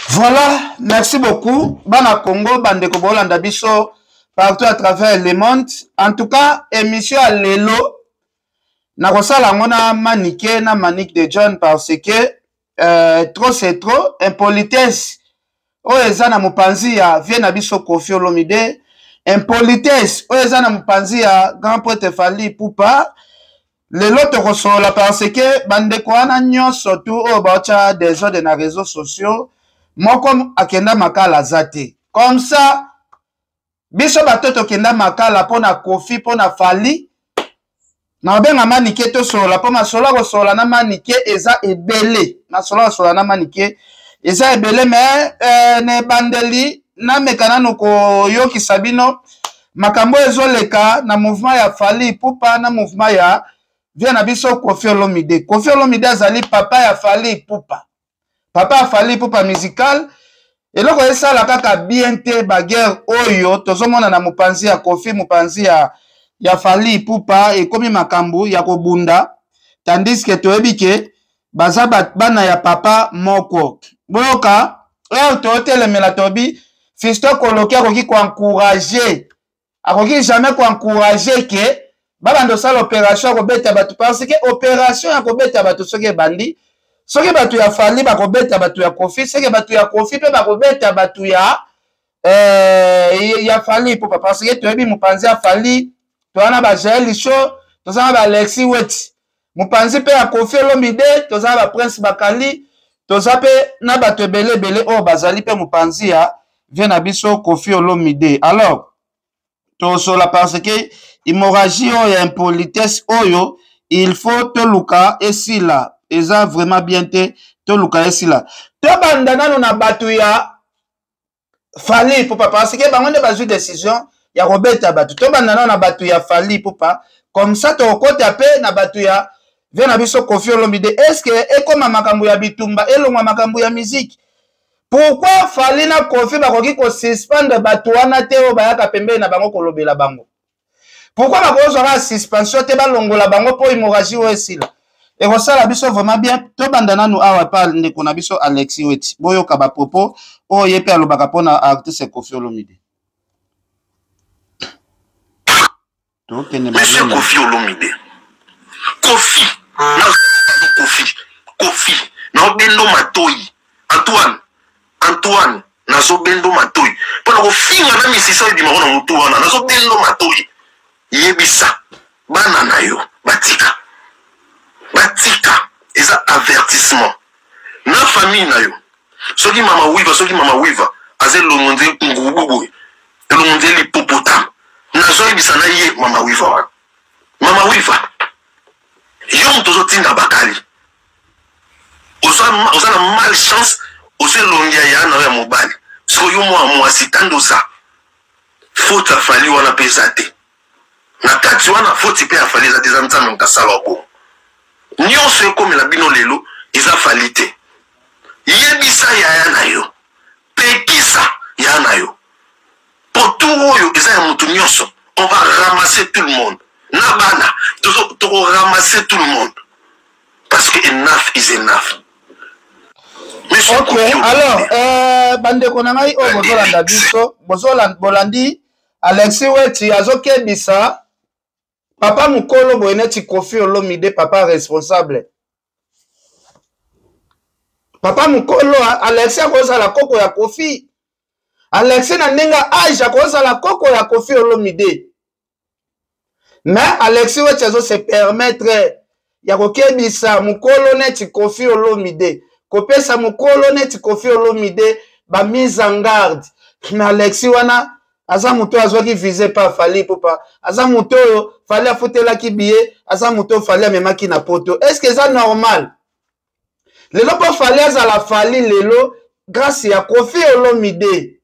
Voilà, merci beaucoup. Bana Congo, bande Kobolanda biso partout à travers le monde. En tout cas, émission à Lelo. Na kosala ngona manike na manique de John parce que trop c'est trop impolitesse. Oeza na mupanzi ya vie na biso Koffi Olomide. Impolitesse. Oeza na mupanzi ya grand poète Fally Ipupa. Lelo tokosola parce que bande koana nyonso tout o bacha des ordres na réseaux sociaux. Moko akenda makala zate. Comme ça, biso batoto kenda makala pona Koffi pona Fally. Na benga manike to sola pona sola ko sola na manike eza ebele. Na sola sola na manike eza ebele mais ne bandeli na mekana no ko yoki sabino makambo ezoleka na mouvement ya Fally Ipupa na mouvement ya vient na biso Koffi Olomide. Koffi Olomide azali papa ya Fally Ipupa. Papa ya Fally Ipupa musical. Et là, vous ça la kaka bien te baguerre oyo tozomona na mupanzi ya Koffi mupanzi ya Fally Ipupa et comme makambo ya kobunda tandis que toebike baza bana ya papa moko boka to telemela tobi fisto kolokia koki ko encourager akoki jamais ko encourager que babando sala opération ko beta batu parce que opération ya ko beta batu soki bandi soki batu ya Fally bakobeta batu ya Koffi soki batu ya Koffi pe bakobeta batu ya Fally Ipupa parce que toyebi mupanzi ya Fally toana ba Jael Show tozana ba Alexis Wet mupanzi pe ya Koffi Olomide tozana ba Prince Bakali toza pe na batu ebele o bazali pe mupanzi ya vient na biso Koffi Olomide. Alors tosola parce que hémorragie oyo impolitesse oyo il faut toluka esila eza vraiment bien te toluka esila to banda nano na batu ya Fally Ipupa parce que bango nde bazwi décision ya kobeta batu to banda nano na batu ya Fally Ipupa comme ça to kota pe na batu ya vient na biso Koffi Olomide. Est-ce que ekoma makambo ya bitumba elongwa makambo ya musique? Pourquoi Fally na Koffi bakoki ko suspendre batu wana te o bayaka pembeni na bango kolobela bango? Pourquoi bakozwa suspension te balongola bango po hémorragie o esila? Et ça la biso vraiment bien to bandana nous awa pa ndeko na biso Alexis Wet boyo ka ba propos o yepe alobaka pona artiste Koffi Olomide. Monsieur Koffi Olomide. Koffi na bendo matoi Antoine na so bendo matoi pona ko finga na misisa di makona mutu wana na so bendo matoi yebisa bana na yo batika eza avertissement na famille na yo soki mama wiva azel lo monde ngububu lo monde l'hippopotame na so yebisa na ye mama wiva yo mtozo tinda bakali osana malchance oselongia ya na ya mobali so yo mwa sitando sa faute Fally wana pesa te na kati wana faute pe Fally za des nzambe mkasala ko nyonso ekomela bino lelo eza Fally te yebisa ya na yo pekisa ya na yo poto oyo eza ya mutu nyonso on va ramasser tout le monde na bana to ramasser tout le monde parce que enough is enough. Ok, alors bandeko na ngai o bozolanda biso bolandi Alexis Wet azokebisa papa mukolo boyeneti Koffi Olomide papa responsable. Papa mukolo Alexis akozala koko ya Koffi. Alexis na ndinga age akozala koko ya Koffi Olomide. Mais Alexis Wet azo se permettre ya kokebisa mukolo neti Koffi Olomide. Kopesa mukolo neti Koffi Olomide ba mise en garde. Mais Alexis wana aza muto azwaki visé par Fally Ipupa. Aza muto Fally afutela ki billet, aza muto Fally amemaki na poto. Est-ce que ça normal? Lelo po Fally azala Fally lelo grâce ya Koffi Olomide.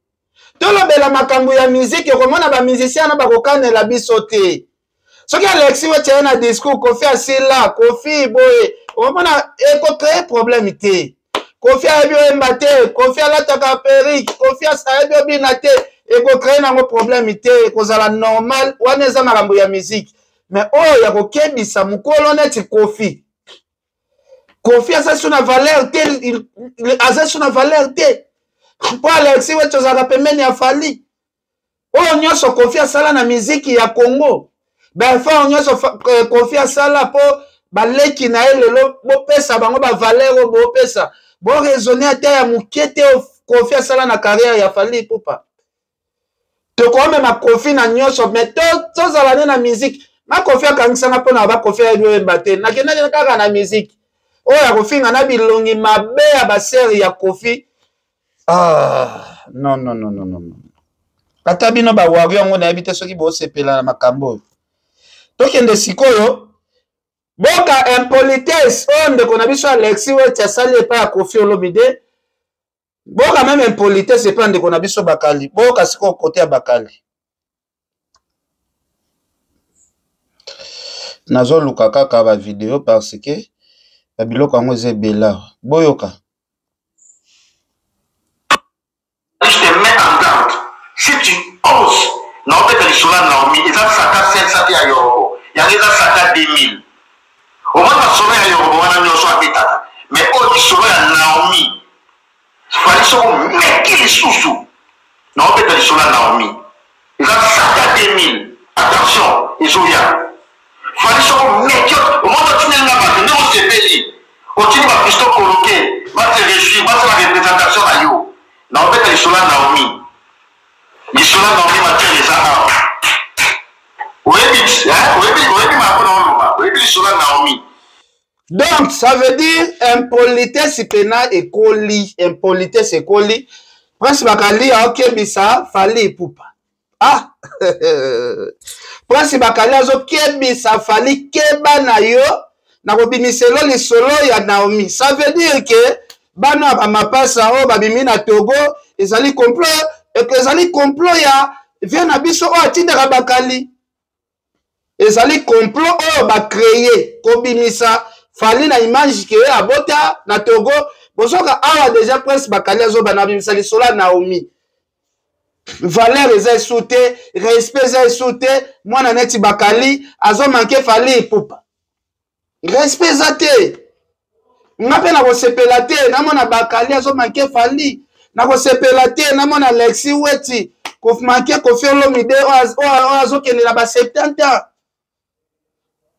Tolobela makambo ya musique komona ba musicien na bakokanela biso te. Soki Alexis Wet na discours Koffi asila, Koffi boye, omona eko créer problème te. Koffi ayebi oyemba Koffi alataka perruque, Koffi ayebi obina te, eko créer nango problème te, ekozala normal, wana eza makambo ya musique. Mais oyo ya kokebisa mukolo neti Koffi. Koffi aza sur na valeur te, aza sur na valeur te. Po Alexis Weti ozalaka pembeni ya Fally. Oyo nyonso Kofi asala na miziki ya Congo. Effort nyonso Kofi asala po baleki na ye lelo bopesa bango ba valeur bopesa. Bo raisonner ata ya mukete Kofi asala na carrière ya Fally Ipupa. Tokome ma Kofi na nyonso mais tozala na musique. Ma Kofi akangisanga pona ba Kofi ya yemba te. Nakenda kaka na musique. Oya Kofi na bilongi mabe ya ba série ya Kofi. Ah, non. Ata bino ba warrior ngo na yebite soki bo sepela na makambo. Tokende sikoyo boka impolitesse onde kona biso Alexis Weti asali epa ya Kofi Olomide. Boka même impolitesse epa nde kona biso Bakali. Boka siko kote ya Bakali. Nazo luka kaka ba vidéo parce que ba biloko ngo ezebela. Boyoka. Je te mets en garde. Si tu oses, non, peut-être les choses là, Naomi, ils ont saka 500 à Yorobo. Il y a des saka 2000. Au moins, on sauver à Yorobo, on a mis au soin à mais au sauver à Naomi, il fallait sauver, mais qui est sous-sous? Non, peut-être les choses là, Naomi. Ils ont saka 2000. Attention, ils ont bien. Il fallait sauver, mais qui au moins, tu n'es pas venu au CPI. Au titre de Christo Coloqué, va te réjouir, va te la représentation à Yo. Non, peut-être les choses là, Naomi. Les choses là, Naomi, va te les armes. Donc, ça veut dire impolitesse pena et coli. Impolitesse et coli. Prince Bakali a okebisa Fally Ipupa. Ah! Prince Bakali a okebisa Fally keba na yo na kobimiselo lisolo ya Naomi. Ça veut dire que bana ba mapasa o babimi na Togo ezali complot et que ezali complot ya vient na biso o atindaka Bakali. Ezali complot o ba créer kobimisa Fally na image ke abota na Togo bosoka awa déjà Prince Bakali azo bana bimisa lisolo ya Naomi. Valeur eza souté, respect eza souté, mwana neti Bakali azo manquer Fally Ipupa. Respect eza te. Ngape na kosepela te na mona Bakali azo manquer Fally. Na kosepela te na mona Alexis Weti ko manquer Kofi Olomide azo kende na ba 70 ans.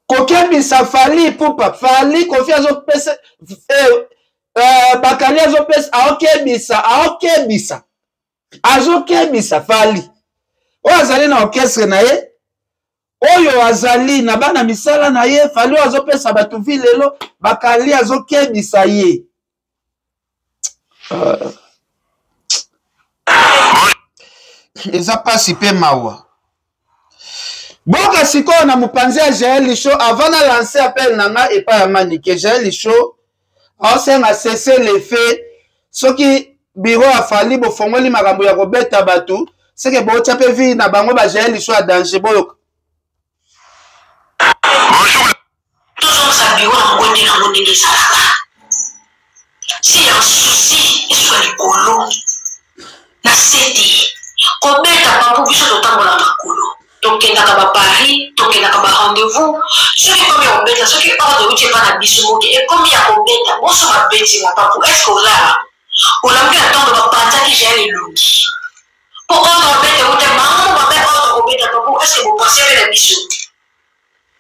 Kokebisa Fally Ipupa, Fally Kofi azo pesa Bakali azo pesa aokebisa azokebisa Fally. Oyo azali na orchestre na ye, oyo azali na bana misala na ye, Fally azopesa batu vilelo, Bakali azokebisa ye. Eza pasi pe mawa. Boka sikoyo na mupanzi ya Jael Lisho avant na lancer appel nanga epa ya Manike. Jael Lisho aosenga cesser les faits soki biro ya Fally bofongoli makambo ya kobeta batu seke botia pe vi na bango ba Jael Lisho ya danger boyoka. Toujours sa biro na ngondi na ngondi salaka. Si un souci et soit le colo na seti kobeta papu biso totambola makolo. Tokendaka ba Paris, tokendaka ba rendez-vous. Soki komi obeta, soki ordre uti pa na biso moke et komi ya obeta, boso ba beti na papu. Est-ce qu'on l'a? On l'a mis à temps de ba panta qui gère les longues. Pour ordre obeta, ou te maman va faire ordre obeta papu. Est-ce que vous pensez à la biso?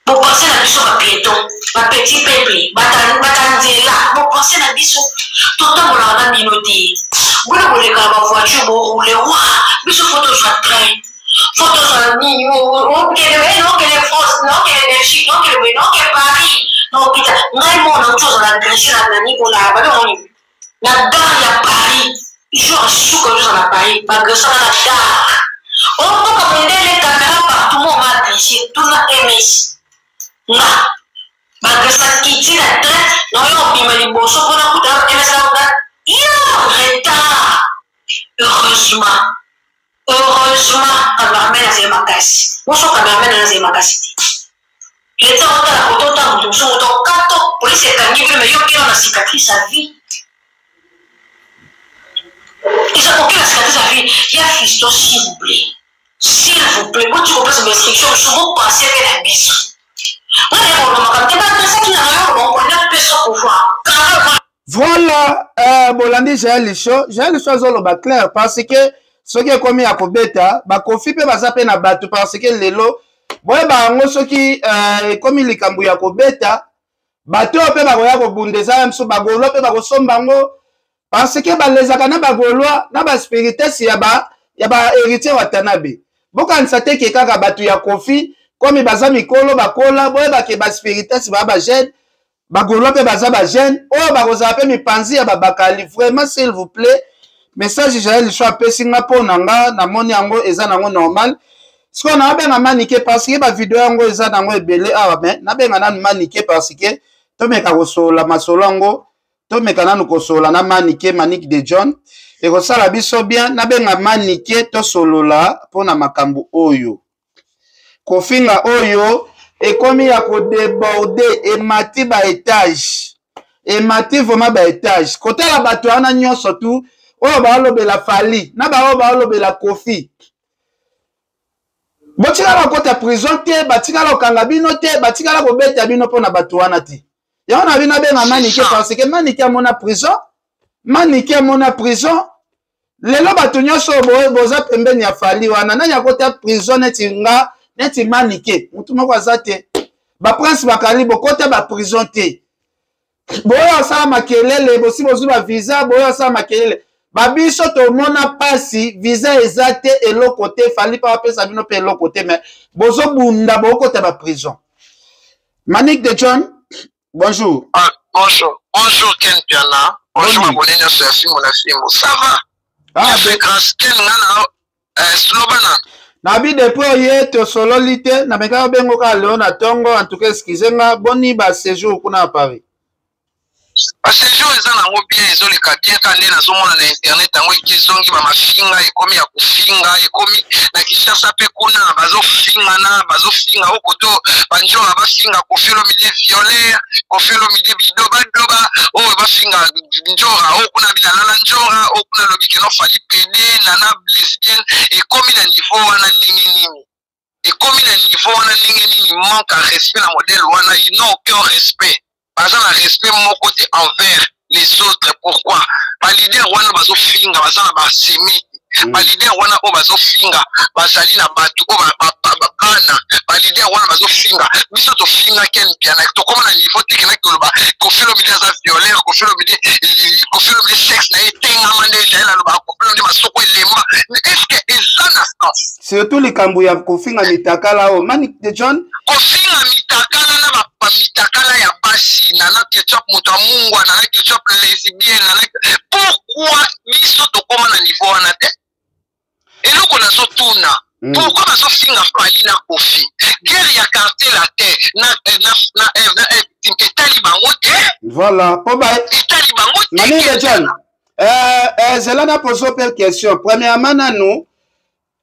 Vous pensez à la biso ba piéton, ba petit peuple, ba tanzela. Vous pensez à la biso? Tout le temps on l'a minoté. Vous ne voulez pas ma voiture, vous roulez, biso photo sur le train. Photo sur ni non qu'elle est fausse, non qu'elle est Belgique, non qu'elle est Paris, non putain, même on a chose la Grèce la Nicolas, bah non, la gare ya Paris, il joue un sou comme ça à Paris, pas que ça la gare. On peut commander les caméras partout, on va tricher, tout la MS. Non, pas que ça quitte la tête, non on pime les bosses, on a coupé la MS là, yo, retard, heureusement. Heureusement, cameraman a fait ma casse. Moi, son cameraman a fait ma casse. Il était en train de faire un son autant 4 ans. Pour les sécaniers, mais il y a une cicatrice à vie. Ils ont aucune cicatrice à vie. Il y a Christo, s'il vous plaît. S'il vous plaît, moi, tu comprends cette restriction, je vous passe à la mission. Moi, je ne sais pas si vous avez un personne pour voir. Voilà, Bolandi j'ai le show zolo clair parce que ce qui est commis à Kobeta, ba kofi pe bazape na batu parce que lelo boye ba ngo soki komi likambu ya Kobeta, bato pe ba koya ko bundeza mso ba golo pe ba ko somba ngo parce que ba lezaka na ba golo na ba spirites ya ba héritier watanabe. Boka nsate ke kaka batu ya kofi komi baza mikolo bakola boye ba ke ba spirites ba jeune bagolo pe baza ba jeune o bakozala pe mipanzi ya babakali vraiment s'il vous plaît message Jaël soit pesinga pona nga na moni yango eza nango normal siko na benga manike parce que ba vidéo yango eza nango ebele awa mais na benga nanu manike parce que to meka kosola masolongo to meka nanu kosola na manike Manique de John et kosala biso bien na benga manike to solola pona makambo oyo kofinga oyo ekomi ya ko déborder emati ba étage emati vraiment ba étage kotala bato wana nyonso tu oyo balobela Fali na ba balobela Kofi botikala kota prison te batikala okanga bino te batikala kobeta bino pona bato wana te yango na bino benga Manique parce que Manique amona prison Manique amona prison lelo bato nyonso boza pembeni ya Fali wana nani akota prison netinga neti Manique mutu moko azate ba prince bakali bokota ba prison te boyo asala makelele bosi bozu ba visa boyo asala makelele babiso to mona pasi visa ezate eloko te Fali pa pesa bino pe eloko te mais bozo bunda bokota ba prison. Manique de John bonjour. Bonjour Ken Piana. Bonjour Abonenya Serfi Monafimo. Ça va? Ah ben grâce Ken ngana slobana. Nabi depuis hier to sololite na meka bengo ka Léon Tongo en tout cas excusez-moi boni ba séjour kuna à Paris. Ba séjour ezana ngo bien ezoleka bien kande na zomona na internet ngo ikizongi ba mafinga ekomi ya kufinga ekomi na Kinshasa pe kuna bazofinga okoto banjo bafinga kofelo midi violet kofelo midi bidoba o bafinga njora o kuna bilala njora o kuna lobike no Fali pede nana lesbienne ekomi na niveau wana nini ekomi na niveau wana nini manque à respect la modèle wana ils n'ont aucun respect. Pas un respect mon côté envers les autres. Pourquoi? Pas l'idée wana bazo finga bazana ba semi. Pas l'idée wana o bazo finga bazali na batu o bana. Pas l'idée wana bazo finga. Biso to finga Ken Piana. To comme na niveau technique to ba ko felo midi za violeur ko felo midi sexe na etenga mande jela ba ko felo midi masoko elema. Est-ce que ezana sens? Surtout les kambuya ko finga mitakala o Manique de John ko finga mitakala na ba mitakala ya basi na ketchup moto mungu na ketchup lesbienne na pourquoi biso to koma na niveau wana te eloko na zotuna pourquoi bazo finga Fali na Kofi guerre ya quartier la terre na etali bango te voilà po ba etali bango te Manique de John zelana poso per question premièrement nanu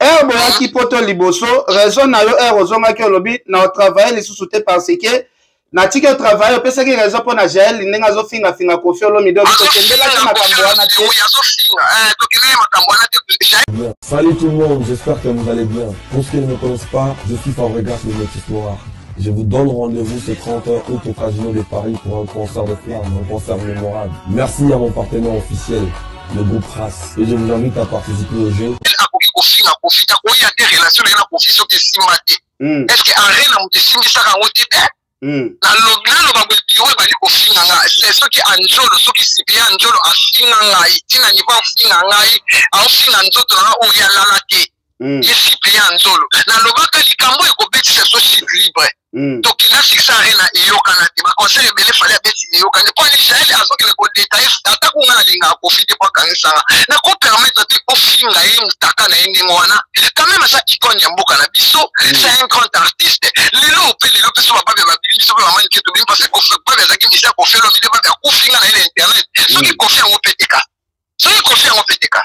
boyaki poto liboso raison na yo ozongaki olobi na travailler lisusu te parce que na tiki au travail opesaki raison pour na Jaël ndenge azofinga finga Kofi Olomide tokendela te makambo wana te Salut tout le monde, j'espère que vous allez bien. Pour ceux qui ne me connaissent pas, je suis Fabregas le Métis Noir. Je vous donne rendez-vous ce 31 août au Casino de Paris pour un concert de flamme, un concert mémorable. Merci à mon partenaire officiel, le groupe RAS, et je vous invite à participer au jeu. Est-ce que en réel on te signe ça en haute na logna ba bitiwe bali ko finga nga c'est ce qui anjolo ce qui sibia anjolo afinga nga itina ni ba finga nga au finga nzoto na o ya lalake yesibia anjolo na lobaka likambo e ko betisa so site libre donc il a fixé arena et yo kana te ba conseil belé fallait beti yo kana ko ni Jaël azoki le ko détail ata ko nga linga ko fite kwa kanisa na ko permettre te ko finga ye mutaka na indi ngwana quand même ça icône ya mboka na biso c'est un grand artiste lelo pe so ba ba biso ba mani ke to bien parce que ko pas desaki misa ko felo mide ba ko finga na internet so ki ko fi en PTK so ki ko fi en PTK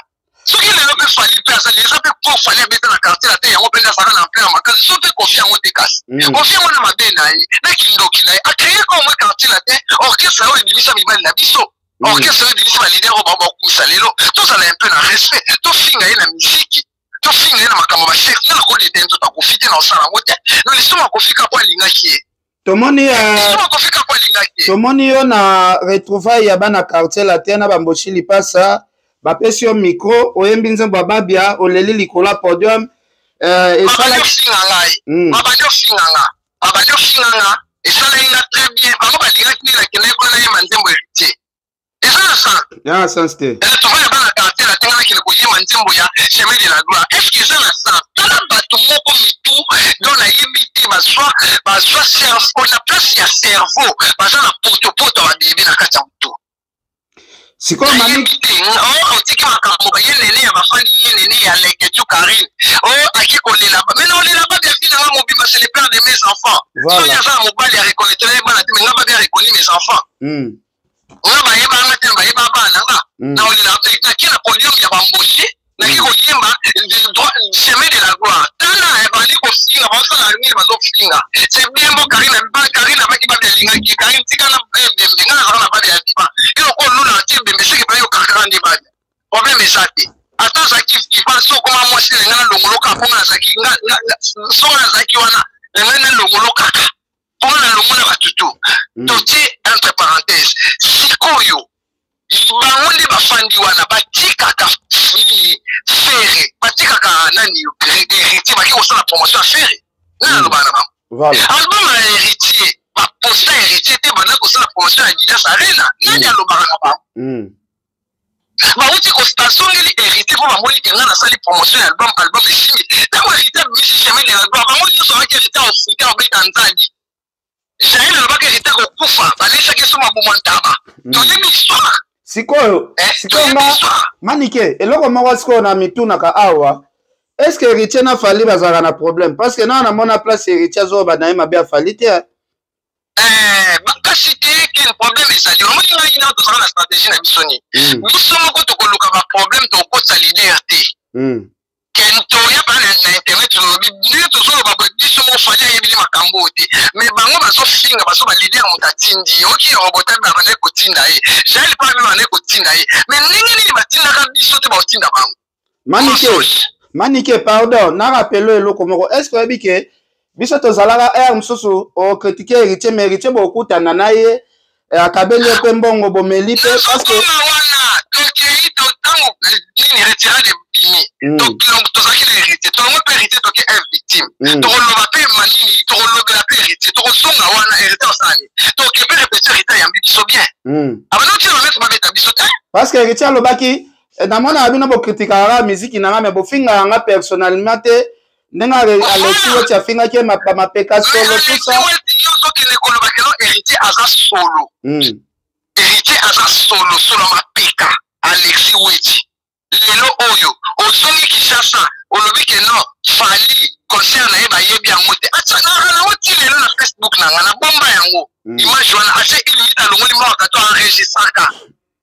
so ki lelo pe Fali pe ça les a pe ko Fali beta na quartier la te ya open ça na plein makazi so pe ko fi en TK ko fi en na mabena na kindoki na a créer comme quartier la te orchestre o ebimisa mibali na biso orchestre o ebimisa ba leader o ba ko salelo to ça un peu na respect to finga na musique to finga na makambo ba chef na ko de tento ta ko fite na osala ngote no lisoma ko fika kwa linga ki tomoni yo na retrouvaille ya bana quartier la terre na bamboshi lipasa bapesi yo micro oyembi nzembo babia oleli likolo podium esala esala ina très bien bango balingaki nila kende kona yema nzembo héritier esala ça ya sens te retrouvaille bana quartier la terre na kile koyema nzembo ya chemin de la gloire est-ce que esala ça tala bato moko mitu dans la yebite baswa cerveau on a place ya cerveau baza na poto wa bébé na kati ya mutu sikoyo manike otiki makambo bayenene ya bafandi yenene ya leketu Karine aki kolela mais non lela ba bien na mobima c'est le père de mes enfants so ya za mobali ya reconnaître bana te nga ba bien reconnaître mes enfants nga ba yeba nga te ba yeba bana nga na olela na kila podium ya bamboshi na kiko yemba chemin de la gloire tana e bali ko singa ba sala ni ba zo singa c'est bien bon Karine ba ki ba bien linga ki Karine tika na bembe nga na ba ya diba ilo ko luna ti bembe siki ba yo kakandi ba problème esate ata zaki ki pa so koma mo si nga longoloka pona zaki nga so na zaki wana nga longoloka pona longola batutu toti entre parenthèses sikoyo bangonde bafandi wana batikaka nini fere batikaka nani héritier baki kosala promotion ya fere nano bana bango album ya héritier baposta héritier te bana kosala promotion ya Julius Arena nani alobaka na bango bauti kostasongeli héritier po bamoni kenga nasali promotion ya album esimi ntango héritier abimisi chemin de la gloire bango nyonso baki héritier africain obeta nzadi jael alobaka héritier kokufa balesaki so mabumo ntaba toyebi histoire sikoyo manike eloko moko sikoyo na mitunaka awa est-ce que héritier na fali bazalaka na problème parce que na mona place héritier azoba na ye mabe afali te kasi te ke problème ezali omoni ngai na tozala na stratégie na biso ni biso moko tokoluka baproblème tokotisa leader te toya bana na internet nde tozoloba biso moko fali ayebili makambo te mais bango bazofinga baso balider moto atindi oki robotabi babande kotinda ye jael pa mpe bande kotinda ye mais ndenge nini batindaka biso te baotinda bango manike pardon na rappelo eloko moko est ce que oyebi ke biso tozalaka ere mosusu okritike héritier mais héritier bokutana na ye akabeli mpe mbongo bomeli mpe parce que tokei totango nini retira de bimi tozalaki na héritier tolongo mpe héritier toke un victime tokoloba mpe manini tokolobela mpe héritier tokosonga wana héritier osali toke mpe répétition héritier yambi biso bien abanoki bametre babeta biso te parce que héritier alobaki namona bino bokritikaka miziki nanga me bofingaka nga personnellement te ndenge alexi weti afingaki mapeka solo tout ça yozokende kolobakelo héritier aza solo héritier aza solo mapeka alexi weti lelo oyo ozongi Kinshasa olobi ke non fali concert na ye bayebi yango te nango ti lelo na Facebook nanga na bomba yango image wana ase ilimite alongoli mwaka to enregistraka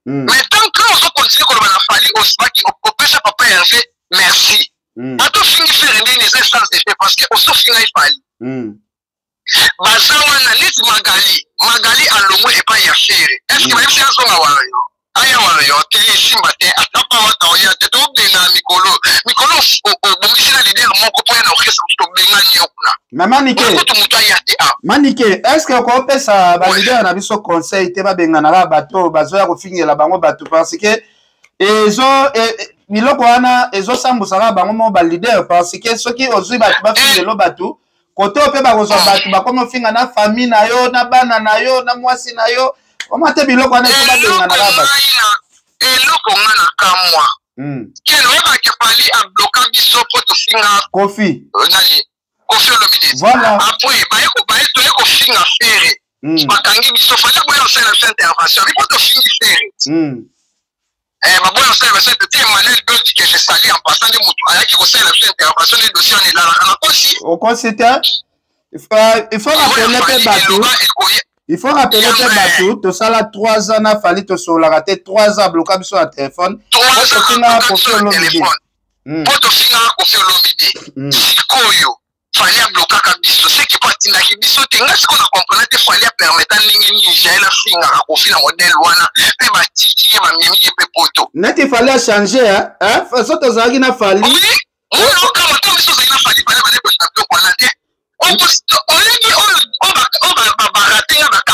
mais tant que ozo continue koloba na fali osibaki opesa papa Hervé merci ato fingi fere ndeni eza essence de fait parce que oso finga ifali baza wana neti magali alongo epai ya fere est-ce que bayebisi azonga wana yo aya wana yo te esimba te atapa wata oya te tobenga mikolo obongisi na lider moko mpo ya na orchestre tobengani yo kuna mamanike moto aya te manike est-ce que okopesa balider na biso conseil te babenganaka bato bazoya kofingela bango bato parce que biloko wana ezosambusaka bango mo balider parce que soki ozwi bato bafingelo bato kote ope bakozwa bato bakomi ofinga na famille na yo na bana na yo na mwasi na yo omate biloko wana eso babenganaka bato eloko nga na kamwa keno oyebake pali abloka biso mpo tofinga kofi olomide apres toye kofinga fere bakangi biso fali aboya osala biso intervention bipo tofingi fere baboya osala biso te Emmanuel Belgi que je sali en passant de motu ayaki kosala biso intervention de dossier on elalaka na okosi te il faut rappeler pe bato il faut rappeler que bato tosala 3 ans na fali tosolaka te 3 ans bloka biso na téléphone tofinga Kofi Olomide sikoyo fali ablokaka biso seki po atindaki biso te nga sikoyo na comprendre te fali apermeta ndenge nini jael afingaka Kofi na modele wana mpe batiki ye bamemi ye mpe poto neti fali achange so tozalaki na fali okama to biso ozali na fali bale bale koyina biloko wana te olingi oyo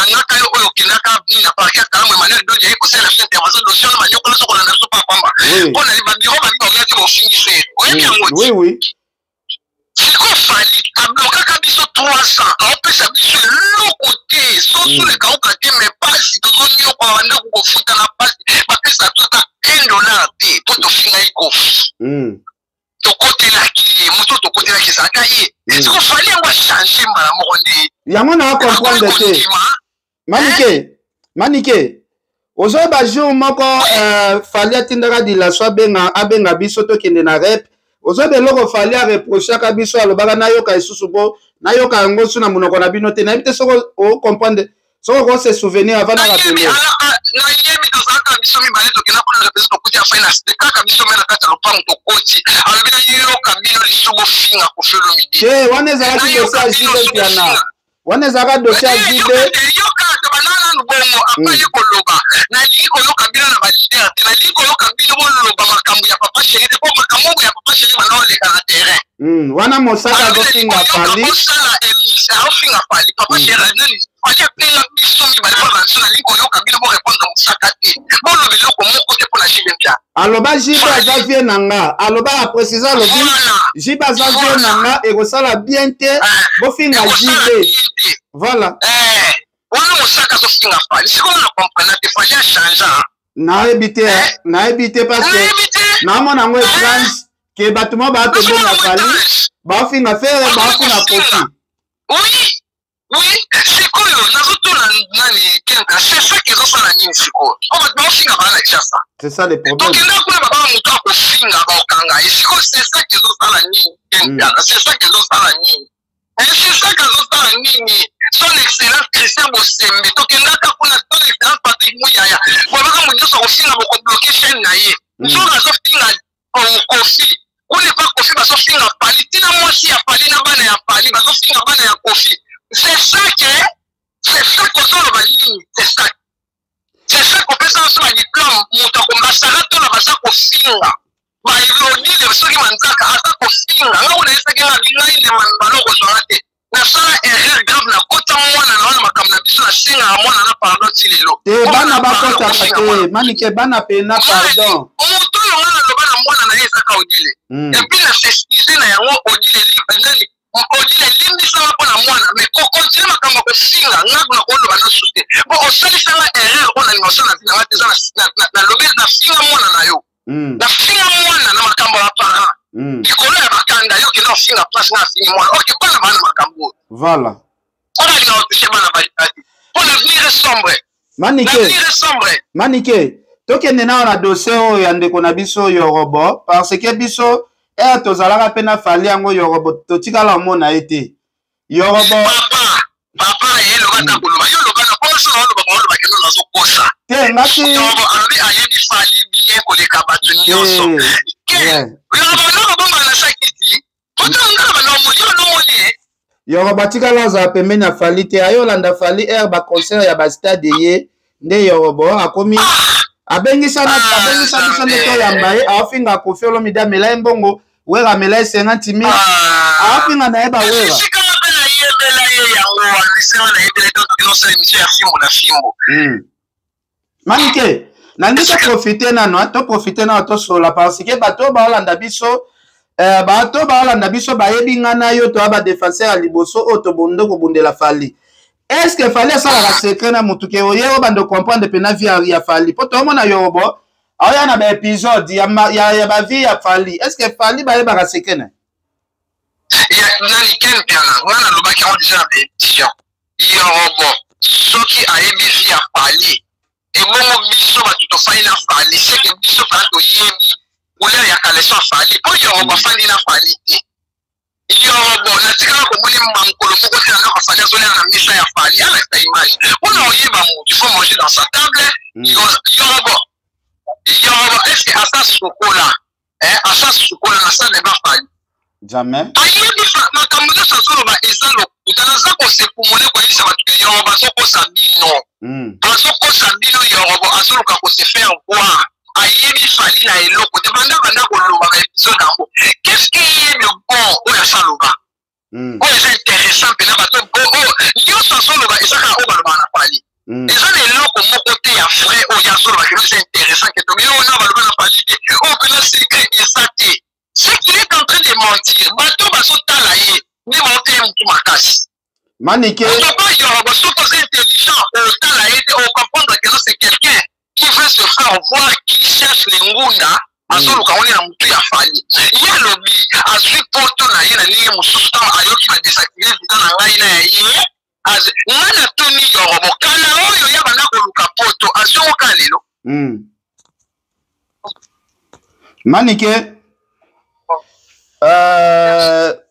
ngaka yo oyo kinaka na parquet kala mo Emmanuel Dodia iko sala intervention dossier na nyoko na soko na sopa pamba pona li babiro ba ko finissé oyebi yango oui c'est quoi fali abloka kabiso 300 on peut s'habituer le côté sans sous les kauka mais pas si to nyo kwa wanda ko futa na passe ba pesa tota $1 te to finga iko to côté là qui moto to côté là qui ça kaye est-ce qu'on fallait on va changer mala mondi yango na comprendre te manike ozo ba jour moko fallait atindaka dilaso abenga biso to kende na rep ozo beloko fallait a reprocher ka biso alobaka nayoka isusu bo nayoka yango suna munoko na bino te na bite soko o comprendre soko ko se souvenir avant na rappeler na yebi to zaka biso mi bale to kena kwa representant ko tia finance de kaka biso mena kata lopango to koti alobina yoka bino lisugo finga ko felo midi wana ezaka dossier jide piana wana ezaka dossier jide yoka to banana ngbomo apaye koloba na liko yoka bino na balidere te na liko yoka bino boloba makambo ya papa chéri te ko makambo ya papa chéri bana ole ka terrain wana mosaka go finga pali sala elisa finga pali papa chéri nani aja pela biso mi bale pa na liko yoka bino bo répondre mosaka te bolo biloko moko te pona chimbia aloba jiba zavie nanga aloba a préciser alobi jiba zavie nanga ekosala bien te bofinga jibe voilà wana mosaka so finga pali siko na comprendre te fallait changer na ebite parce que na mona ngo étrange que batuma ba to bona pali ba finga faire ba finga kofi oui c'est quoi nazotuna nani kenga c'est ça qu'ils ont ça la nini siko on va pas finga ba na chasa c'est ça le problème donc là kuna baba muto ko finga ba okanga siko c'est ça qu'ils ont ça la nini kenga c'est ça qu'ils ont ça la nini et c'est ça qu'ils ont ça la nini son excellence Christian Bosembe to kenga ka kuna son excellence Patrick Muyaya kwa baka munyo so finga ba ko bloquer chaîne na ye so na so finga kofi on pas kofi ba so finga pali tina moi si ya pali na bana ya pali ba so finga bana ya kofi c'est ça qu'on sort le ligne, c'est ça qu'on peut sortir le diplôme, monta qu'on va s'arrêter là, ça qu'on finit là. Bah il veut dire les ceux qui manquent à ça qu'on finit là. Là on est ça qui a bien il est malheureux qu'on soit raté. Na ça erreur grave na kota moi na makamna biso na singa moi na pardon tilelo. Bana ba kota pate, manike bana pena pardon. Moto yo na lo bana moi na yesa ka odile. Et puis na s'excuser na yango odile livre ndani. Odile limbi sama pona mwana mais ko continue makambo ko singa ngaku na kolo bana souté bon on sali sala erreur on a l'émotion na bina teza na lobe na singa mwana na yo na singa mwana na makambo ya parent ikolo ya bakanda yo kina singa place na singa mwana OK bana bana makambo voilà on a dit on chema na balipati pour l'avenir sombre manike tokende na na dossier oyo ya ndeko na biso Yorobo parce que biso tozalaka pena fali yango Yorobo totikala mona ete Yorobo papa yelo kata kuluba yo lo kana koso lo ba keno na so kosa te ngati Yorobo ali ayebi fali bien ko le kabatu nyonso Yorobo no bomba na sakiti otonga ba no mo yo no moni Yorobo tikala za pembeni na fali te ayolanda fali ba concert ya ba stade ye nde Yorobo akomi abengisa biso ndeto ya mbaye afinga kofiolo mida mela mbongo wera mela 50,000 afinga na eba wera manike nangi to profiter nano to sola parce que bato ba olanda biso bayebi ngana yo to aba défenseur ya liboso oto bondo ko bundela fali. Est-ce que fallait ça la secret na mutuke oye o bando comprendre pena vie ya fali poto mona Yorobo aya na ba épisode ya ba vie ya fali est-ce que fali ba ba secret na ya nani kempiana wana lobaki on déjà édition Yorobo soki ayebi vie ya fali e bongo biso ba tuto faina fali c'est que biso fa to yebi ola ya kaleso fali po Yorobo fali na fali Yorobo na tikala ko moni mamkolo moko tena na fali so na misa ya fali ala ta image on a oyeba mo il faut manger dans sa table Yorobo est-ce que asa sukola asa sukola na sa ne ba fali jamais ayebi makambo na sa solo ba ezalo utana za ko se kumone kwa isa ba Yorobo so ko sabino ko sabino Yorobo asolo ka ko se faire voir ayebi fali na eloko te banda ko loba ka episode ngo qu'est-ce qui est le bon ou ya saloba oyo eza intéressant mpena bato nyonso azoloba ezaka oyo baloba na pali eza na eloko moko te ya vrai oyo azoloba keno eza intéressant ke tomi oyo na baloba na pali te oyo mpena secret eza te ce qu'il est en train de mentir bato bazotala ye nde baote ye motu makasi Manike oyo soki oza intelligent otala ye te ocomprendre que c'est quelqu'un qui veut se faire voir, qui cherche les ngunda azoluka ngoni na mutu ya fali ye alobi azwi poto na ye na ndenge mosusu ntango ayoki badesactive vita na ngai na ya ye ngai na toni yoro mokala oyo ya banda koluka poto azwi oka lelo Manike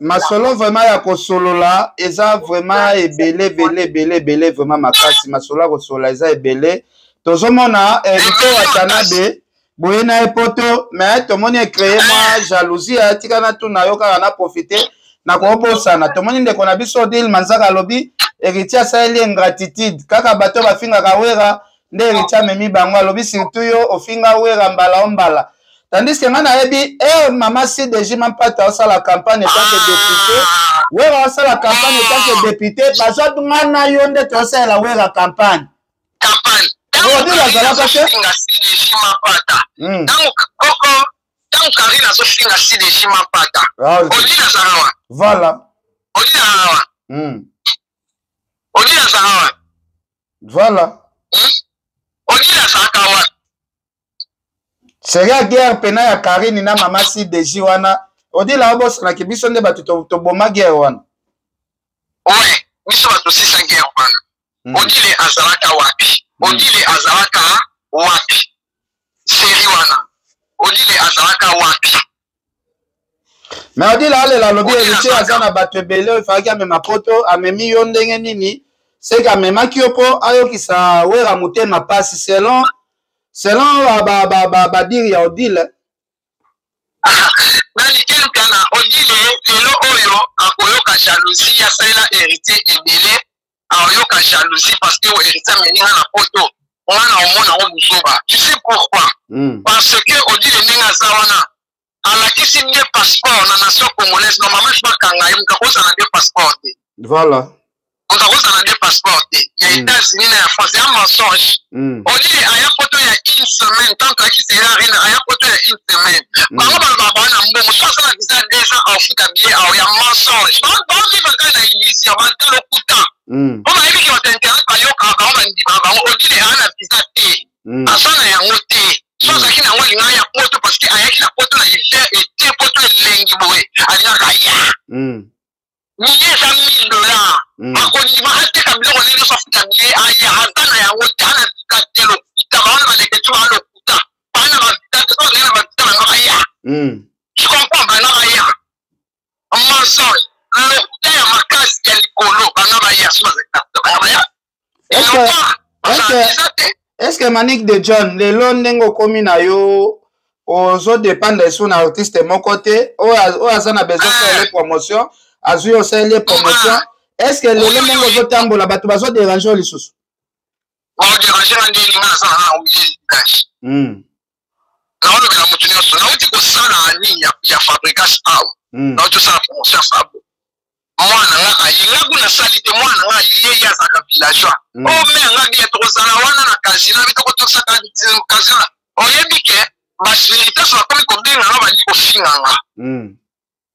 masolo vraiment ya kosolola eza vraiment ebele vraiment makasi masolo ya kosolola eza ebele tozomona Rico Watanabe boye na epoto mais tomoni ecréer moi jalousie atikana tuna yo kaka na profiter na kobosana tomoni ndeko na biso Odile Manzaka alobi héritier asaleli ingratitude kaka bato bafingaka wera nde héritier amemi bango alobi surtout yo ofinga wera mbala ombala tandis que nga nayebi mama si deji mampata osala campagne tant que député wera osala campagne tant que député bazodunga na yo nde tosalela wera campagne Odile azalaka te tango Karine azofinga si deji mampata Odile azalawa voilà Odile azalawa Odile azalawa voilà Odile azalaka wa seria guerre pena ya Karine na mama si deji wana Odile abosanaki biso nde bato toboma guerre wana ouais biso bato sisa guerre wana Odile azalaka wapi Odile azalaka wapi seri wana Odile azalaka wapi mais Odile alela lobi héritier aza na bato ebele oyo efalaki amema poto amemi yo ndenge nini seke amemaki yo mpo ayokisa wera motema pasi selon badiri ya Odile nalikelukana Odile lelo oyo akoyoka jalousie asalela héritier ebele akoyoka jalousie parce que héritier ameninga na poto wana omona o musoba tu sais pourquoi parce que Odile ndenge aza wana alakisi nde passeport na nation congolaise normalement je bakanga ye mutu akozala nde passeport te voilà mutu akozala nde passeport te ya États-Unis na ya France ya mensonge Odile aya poto ya une semaine tant que akisi ya rene aya poto ya une semaine bango baloba bana mbongo so asala visa 2 ans afuta billet awo ya mensonge baoviva kaka na illusion batala okuta po bayebi ke bato internet bayokaka bango bandima bango Odile aya na visa te aza na yango te so azalaki na yango alinga ya poto parce que ayaki na poto na hiver ete poto elengi boye alingaka ya miye eza $1000 bakondimaka teka biloko ndenge nyonso afuta billet aya aza na yango te ana visa te lokuta baona baleke tu baa lokuta bana bavita te so na bavita banaka ya je comprends banaka ya mensonge lokuta ya makasi ya likolo bana baya so bazalaka baya elonga bazalaka te est-ce que Manique de John lelo ndenge okomi na yo ozodépendre so na artiste moko te oyo aza na besoin faire les promotions azwi osali les promotions est-ce que lelo ndenge ozotambola bato bazodérange lisusu baodérange na ndenge nga aza na oblige dash naolobela motu nyonso nauti kosala nini ya fabricage awa nauti osala promotion fabo mwana nga ayinga kuna sali te mwana nga yeye azaka villageois ome anga bie tokozala wana na kazina bitoko tosaka kazina oyebi ke basilitasi bakomi kobenga nga bandi kofinganga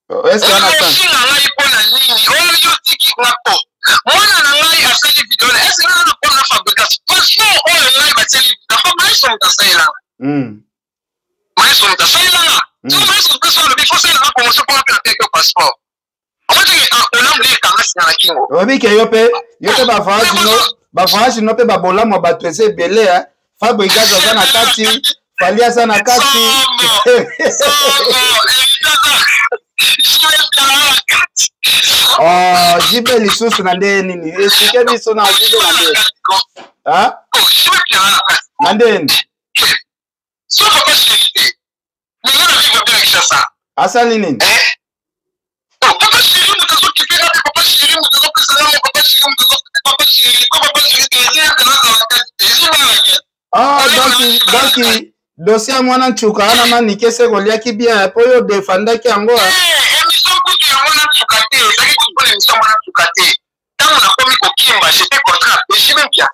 ofinganga ye mpo na nini oyo tiki nga po mwana na ngai asali video na ese nga na mpona fabricage passeport oyo ngai batieli dafa maiso moto asalelanga maiso moto asalelanga so maiso moto asalobi fo salelanga promotion mpona mpe na teke passeport oyebi ke yo mpe bafranci no mpe babolamu bato eza ebele fabricage aza na kati fali aza na kati jibe lisusu na nde nini esike biso na jibe na nde na ndeni asali nini donc dossier mwana nchuka wana Manike se koliaki bien po yo defendaki yango émission mwana tukate. Tant on a commis kokimba, j'étais contrat. Et j'ai même bien.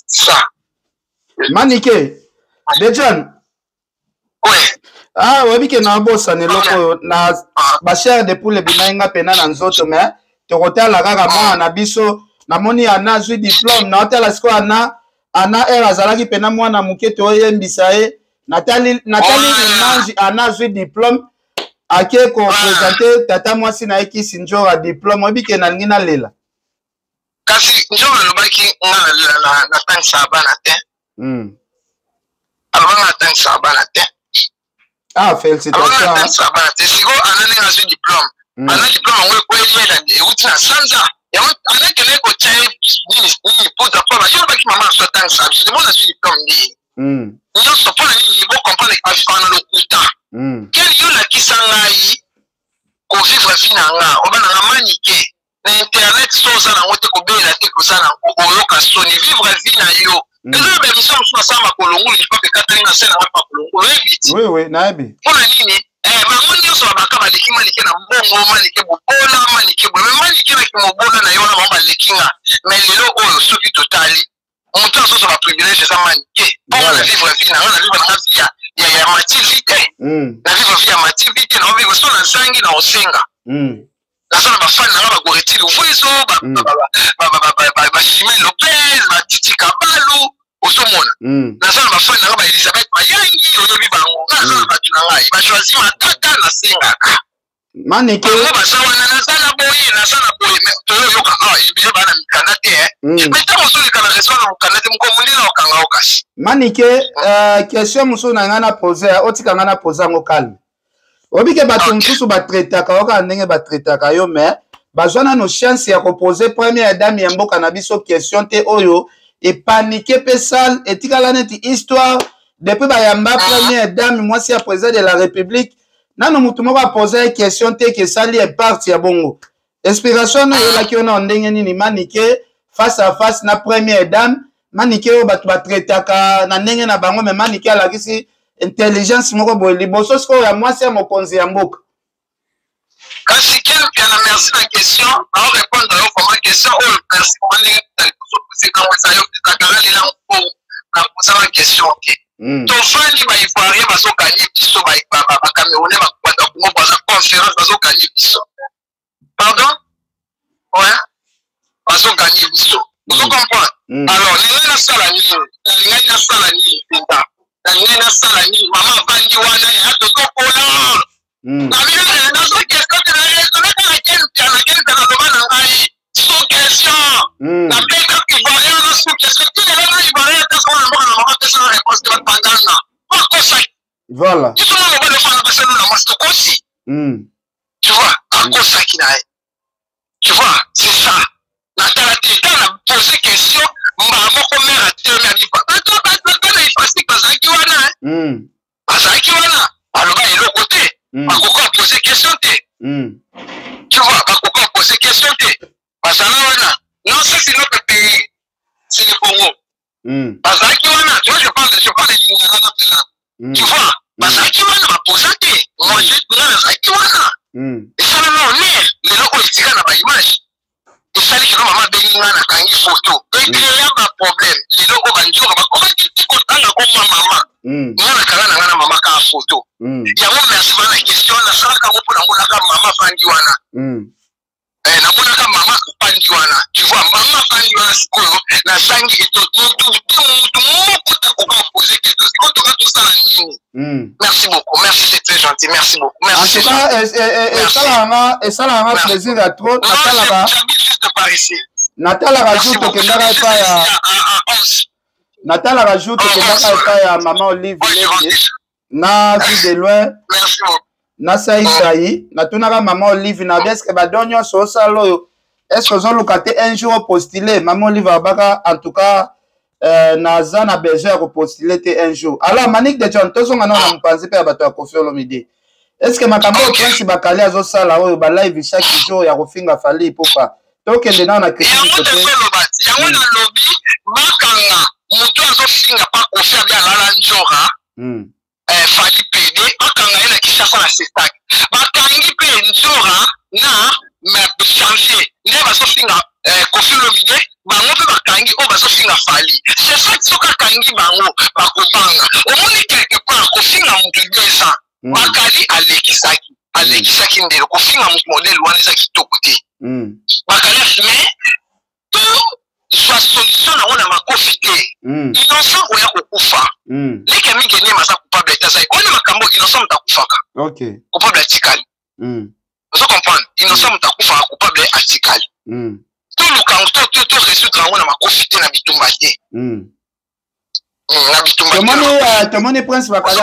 Ça. Maniké. Dejan. Ouais. Ah, oui, que na bossa ne loko na ba chair de poule binainga pena na nzoto mais to kota la kaka mwa na biso na moni ana zui diplôme na hôtel asko ana era zalaki pena mwana muke to yembisa e Nathalie Image ana zui diplôme ake ko présenter tata mwasi na eki sinjora diplôme obi ke na ngina lela kasi njora lobaki na tansa bana te alors na tansa bana te. Ah, félicitations. C'est quoi, on a un diplôme. On a un diplôme, on peut y aller, et où tu as 100 ans. Et on a quelqu'un qui a pour ta femme, je ne sais pas qui maman soit tant ça, je demande un diplôme. Nous sommes pas les niveaux comprendre les affaires dans le coup. Quel est le qui s'en aille, qu'on vivre finalement, on va la maniquer. L'internet, sans ça, on va te couper la tête, ça, on va vivre vie yo. Les gens qui sont ensemble à Colombo, ils ne peuvent pas Catherine Sen à Colombo. Oui, Nabi. Pour la ligne, maman dit sur la bac à l'équipe, maniqué na bongo, maniqué bola, maniqué bola, maniqué avec mon bola, na yona mamba l'ékinga. Mais les lots, oh, ceux qui totali, on t'a sur la privilège, ça maniqué. Pour la vivre vie, na vivre la vie, il y a mativité. La vivre vie, mativité, na vivre sur la sangue, na osenga. La zone va faire na ba goretili uwezo, ba Chimé Lopez, ba Titi Kabalo. La zone va faire na ba Elisabeth Mayangi, oyobi bango. La zone va tunangai, ba choisir matata na senga. Maneke. Ba sawana na sana boye, mais to yoka ibile bana mikanda te. Mais tant on kana resona mukanda te mukomulila okanga okashi. Maneke, question muso na ngana poser, otika ngana poser ngo calme. Obike bato msusu batretaka waka ndenge batretaka yo mais bazwana no chance ya poser première dame ya mboka na biso question te oyo et paniquer pe sale et tikala neti histoire depuis ba yamba première dame mwasi ya président de la République nano mutu moko a poser question te que sali est parti ya bongo inspiration no yola ki ona ndenge nini Manike face à face na première dame Manike o bato batretaka na ndenge na bango mais Manike ala kisi intelligence moko boye liboso siko ya mwasi ya mokonzi ya mboka. Kasi quelqu'un a merci la question, alors répondre à votre question, oh merci pour aller c'est comme ça yo takala lila pour poser la question. To fani ba ivoirien ba so gagner biso ba Camerounais ba kwata ko ba sa conférence ba so gagner biso. Pardon? Ouais. Ba so gagner biso. Vous comprenez? Alors, les na sala ni, les na sala ni pinta. Na sala ni mama bandi wana ya to kola. Na mimi na so question de la question na bana ngai so question. Na peka ki voyant na so question qui est là il va rien te faire na mama question na réponse de pandana. Pourquoi ça? Voilà. Tu vois le bon faire parce que na masto kosi. Tu vois, à cause ça qui n'a. Tu vois, c'est ça. La télé a posé question, maman comme mère a dit on a dit pas. Toi il passe parce que wana. Parce que wana. Alors il est l'autre côté. Pas qu'on poser question te. Tu vois, pas qu'on poser question te. Parce que wana. Non, ça c'est notre pays. C'est le Congo. Parce que wana, tu vois je parle de l'Ingala. Tu vois, parce que wana va poser te. Moi je dis parce que wana. Et ça non mais les locaux ils tirent la image. Et ça dit que maman bénina na kangi photo. Et il y a un problème. Les locaux banjo ba comment tu content na comme maman. Moi na kala na maman ka photo. Ya mo merci pour la question na sala ka pour na ka maman fandi wana. Na mona ka maman fandi wana. Tu vois maman fandi wana siko na sangi et tout poser quelque chose. Tout ça la nini. Merci beaucoup. Merci, c'est très gentil. Merci beaucoup. Merci. Et ça a un plaisir à trop. J'habite juste par ici. Nathalie rajoute que Nathalie rajoute que maman Olive na vu de loin. Merci beaucoup. Na saïsaï, na tunaka maman Olive na est-ce que badonyo so salo est-ce que ont locaté un jour postulé maman Olive abaka en tout cas naza na besoin de postuler un jour. Alors Manique de John tous on a na mpanzi pe bato ya Koffi Olomide. Est-ce que makambo prince bakali azo sala oyo ba live chaque jour ya kofinga fali popa. Donc elle na critique côté. Ya wana lobby makanga mutu azo finga pa Koffi abia lala njora. Fali PD makanga ina kisha na sestak. Bakangi pe njora na mais janvier nde bazofinga Koffi Olomide bango mpe bakangi oyo bazofinga Fally. C'est ça soki akangi bango bakobanga omoni quelque part kofinga motu 2 ans bakali alekisaki ndelo kofinga motu modele wana eza kitoko te bakali afime to zwa solution nango na makofi te innocent oya kokufa leke mingi enye maza coupable etazali oni makambo innocent moto akufaka coupable atikali ozo comprendre innocent moto akufaka coupable atikali tolukango to résoudre yango na makofi te na bitumba te na bitumba tomoni prince bakali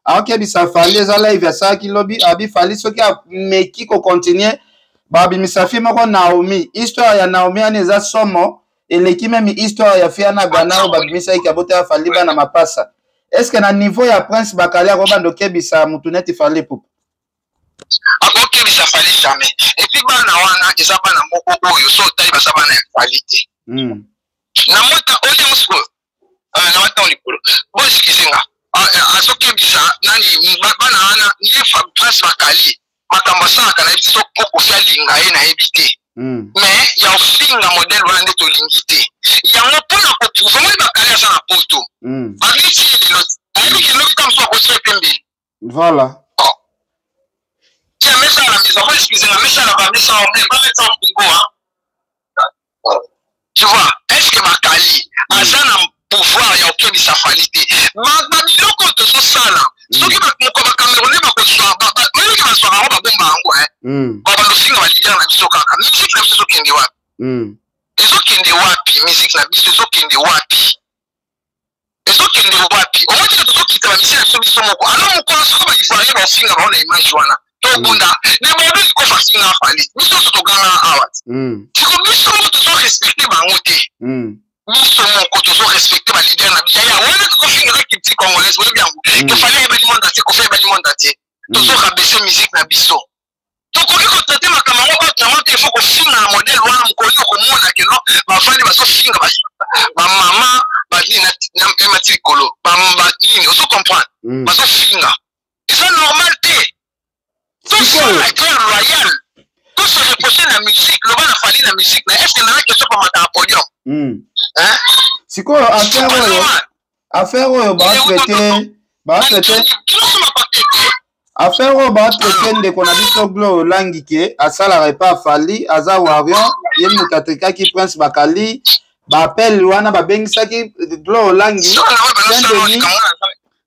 azokebisa Fally eza live asalaki lobi abi Fally soki ameki kocontinue babimisa fi moko Naomi histoire ya Naomi ane eza somo eleki meme histoire ya fia na Ghana oyo babimisaki kabota ya Fally bana mapasa. Est-ce que na niveau ya prince bakali akobanda okebisa mutu neti Fally pupa akokebisa Fally jamais et puis bana wana eza bana moko oyo so otali basa bana ya Fally te na mota oyo mosko na wata olikolo bo sikisenga azokebisa nani bana wana niye prince bakali makambo asalaka na biso po kofia linga ye nayebi te mais ya ofinga modele wana nde tolingi te yango mpona koprouve moi bakali aza na poto abiti lelo ayebiki lobi ka mosu akosia pembeli voilà tia mesa na maison po excusenga mesa na bamesa bamesa mpungo tu vois est-ce que bakali aza na pouvoir ya okebisa Fally te babiloko tozosala soki moko bacamerounais bakozwa mayeki bazwaka yango babomba yango babalofinga balider na biso kaka musique na biso ezokende wapi ezokende wapi musique na biso ezokende wapi omotika tozokita bamisi na biso moko alo mokolo soko baivoirien baofinga baona image wana tobunda nebobe likofa afinga Fally biso nyonso toganga awa siko biso moko tozorespecte bango te biso moko tozorespecte balider na biso ya wana tokofinga eza culture congolaise oyebi yango tofali ayebani monde ate kofi ayebani monde ate tozorabese musique na biso tokoki kotate makambo yango batama te ifo kofinga na modele wana mokoli okomona keno bafandi bazofinga bamama banini emati likolo banini ozo comprendre bazofinga eza normal te tosala guerre royale tose reproche na musique loba na Fally na musique na est-ce que nana question pamata na podium sikoyo affaire oyo batraite ndeko na biso Glo Olangi ke asalaka epa Fally aza warion ye moto atrikaki prince bakali baapele wana babengisaki Glo Olangi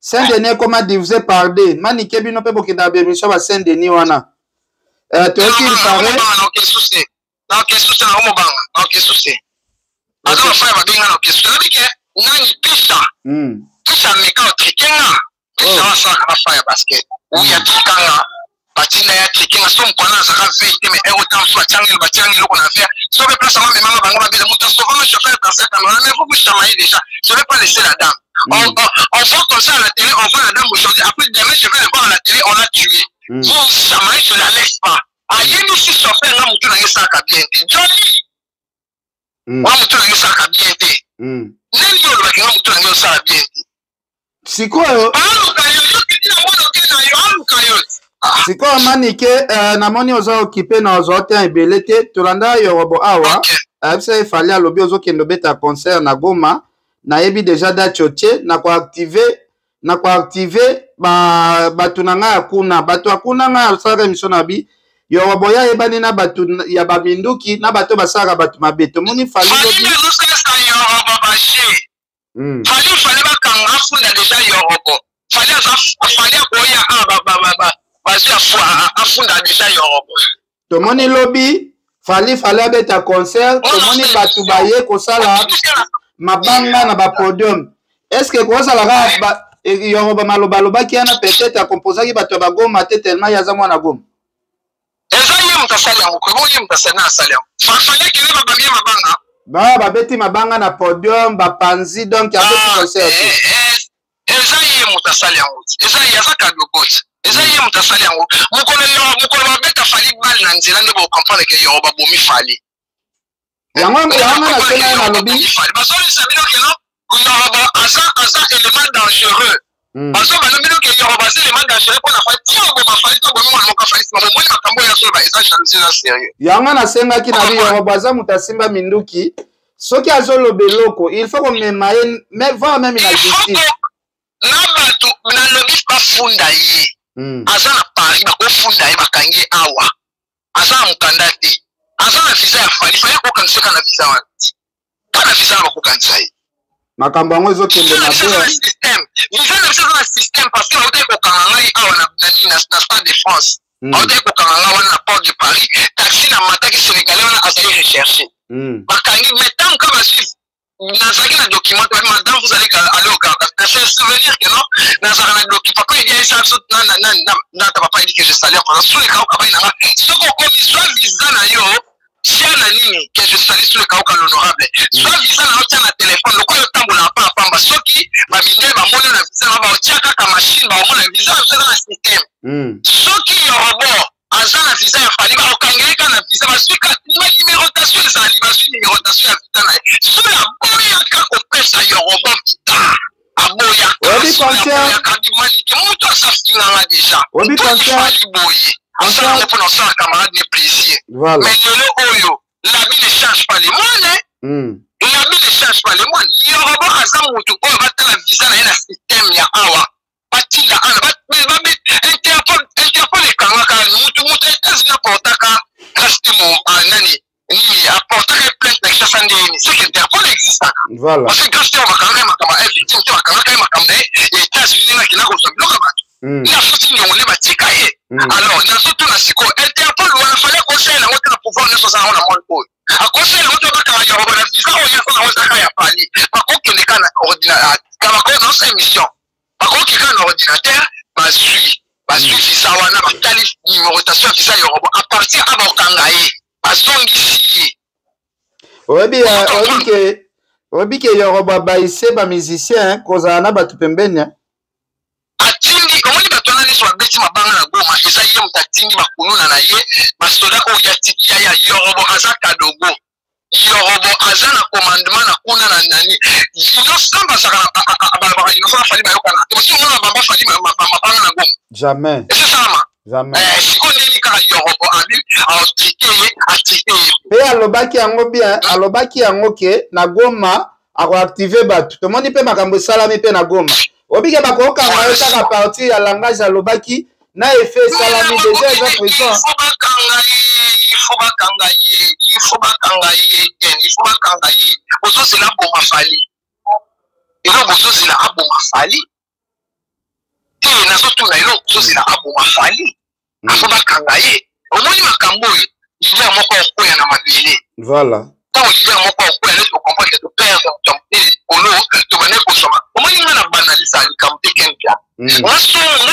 Saint-Denis ekoma divisé par 2 manike bino mpe bokenda bemission ba Saint-Denis wana toyoki lipare Pisha meka otrikenga pisha wasaka bafa ya basket uya trikanga batina ya trikenga so mkwana azaka veite me erotam so batiangi loko na faire so be place mama mama bango babela muta so vraiment chauffeur dans quand même mais vous vous chamailler déjà je vais pas laisser la dame on voit comme ça à la télé on voit la dame aujourd'hui après demain je vais le voir à la télé on l'a tué vous chamailler je la laisse pas ayeni si chauffeur na mutu na yesa ka bien te joli wa mutu na yesa ka bien te nani yo ba kinga mutu na yesa bien te sikoyo sikoyo manike namoni oza okipe na ozote ebele te tolanda yorobo awa ayebisa Fally alobi ozokende obeta concert na Goma nayebi deja date otie na koactive bato na ngai akuna bato akuna ngai asalaka émission na bi yorobo ya yebani na bato ya baminduki na bato basalaka bato mabe tomoni Fally lobi Fally bakanga afunda deja yoroko Fally akoya bazi afunda deja yoroko tomoni lobi Fally abeta concert tomoni bato baye kosala mabanga na bapodium est-ce que kosalaka yoroba malobalobaki yana peut-être akomposaki bato ya bagoma te tellement yaza mwana goma eza ye mutasali yango koye mutasali na asali yango Fally akende babamie mabanga babeti mabanga na podium bapanzi donc abeti concert eza ye mutasali yango eza ye aza kadobot eza ye mutasali yango mokolo babeta Fally bali na nzela nde bokomprendre ke yoroba bomi Fally yango nasena nalobi basolisa bino keno yoroba aza élément dangereux Parce que maintenant que Yoruba c'est les mandats chez pour la fatigue on va faire tout bon mon ka faire c'est moi makambo ya so ba eza chance sérieux. Yanga na senga ki na Yoruba za mutasimba minduki soki azolobe loko il faut qu'on memaye mais va même la justice. Nabatu na lobi pas funda yi. Aza na Paris ba ko funda yi bakangi awa. Aza mukandate. Aza na visa ya fali fa ko kanseka na visa wanti. Kana visa ba ko kansai. Makambo yango ezokende na système. Visa na visa système parce que on ko kangai awa na nani na Stade de France. On ko kangai wana na Port de Paris. Taxi na mataki sénégalais wana azali rechercher. Bakangi mettons comme suivre. Nazaki na document madame vous allez aller au Canada. C'est un souvenir que non nazaki na document papa il dit ça na papa il dit que je salue pendant sur les cas au na ce qu'on connaît soit visa na yo cher na nini que je salue sur le cas au l'honorable soit visa na otya na téléphone le ko yo tambola pa pamba soki ba minde ba mona na visa ba otya kaka machine ba mona visa so na système soki yo robot azana visa ya fali ba okangeka na visa ba suka ma numérotation ezali ba suka numérotation ya visa na so la boya ka ko pesa yo robot kita aboya obi concert ya kadimani ke muto asafinga nga déjà obi concert boye ensemble pour nos camarades de plaisir voilà mais le oyo la vie ne change pas les moines la vie ne change pas les moines yo robot azam mutu oyo batala visa na ina système ya awa batinda ana ba Interpol ekangaka mutu etasi na portaka customer nani ni apportaka plainte na kisa ndeni c'est que Interpol existe voilà parce que customer bakanga makamba victime te bakanga makamba États-Unis na kinako so bloka bato na futi nyongole batika ye alors na surtout na siko Interpol wana fallait conseiller na wote na pouvoir ne soza na monde ko a conseiller wote bakanga yo ba visa o ya so na wote ya pali bakokende kana ordinateur kama ko dans cette émission bakokende kana ordinateur basui visa wana batali numérotation ya visa Yoruba à partir à bakangaye bazongisi oyebi ke Yoruba baise ba musicien kozala na bato pembeni atindi omoni bato wana liso babeti mabanga na Goma eza ye moto atindi bakununa na ye basoda oyo ya Yoruba aza kadogo Yoruba aza na commandement na kuna na nani innocent basaka balabaka innocent fali bayokana te mosi mona bamba fali mabanga na Goma jamais c'est ça jamais siko ndeni kaka Yoruba abi atike pe alobaki yango bien alobaki yango ke na Goma akoactive bato tomoni mpe makambo esalami mpe na Goma obike bakokanga yo kaka partir ya langage alobaki na effet esalami déjà eza présent il faut bakanga ye ozozela boma fali eloko ozozela aboma fali te nazotuna eloko ozozela aboma fali afo bakanga ye omoni makambo oyo lider moko okoya na mabele voilà ntango lider moko okoya neti okomprendre ke toperdre olo tobane kosoma omoni nga na banalisa likambo te kenpia nga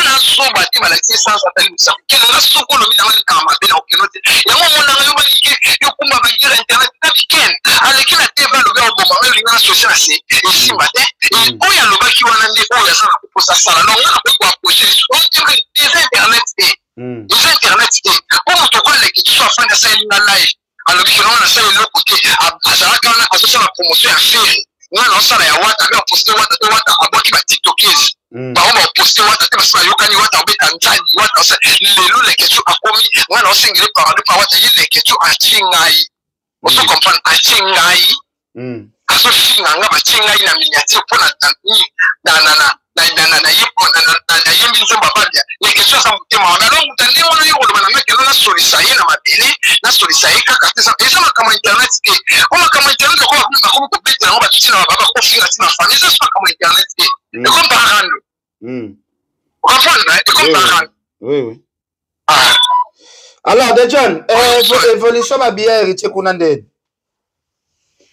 nasoba te balakisi essence atali misako kene nga soko olobi nanga likama mabe na okeno te yango omonanga yo baliki yokumba bagira internet na weekend aleki na tv alobi oboma nga yolinga na sosie na se esimba te oyo alobaki wana nde oyo aza na koposa sala no nga nakoki koaproche eza internet te eza internet te po moto okoleki tiso afandi asayelinga live alobi ke nanga nasala eloko te azalaka wana azosala promotion ya fere nga naosala ya wata abe aposte wata te wata abwaki batiktokese bango baoposte wata te basi bayokani wata obeta njali wata lelo leketio akomi nga naosengele parade pa wata ye leketio atie ngai oso comprendre atie ngai azofinga nga batie ngai na miniature mpo nayembi nzembo babia leketio aza motema wana alo muta nde wana yo koloba na nga kelo nasolisa ye na mabele nasolisa ye kaka te eza makambo internet te o makambo internet bakomi kobetela yango bato tina bababa kofinga tina fami eza so makambo internet te ekomi parando comprendre ekomi parando oui alors de John évolution babia héritier kuna ndeni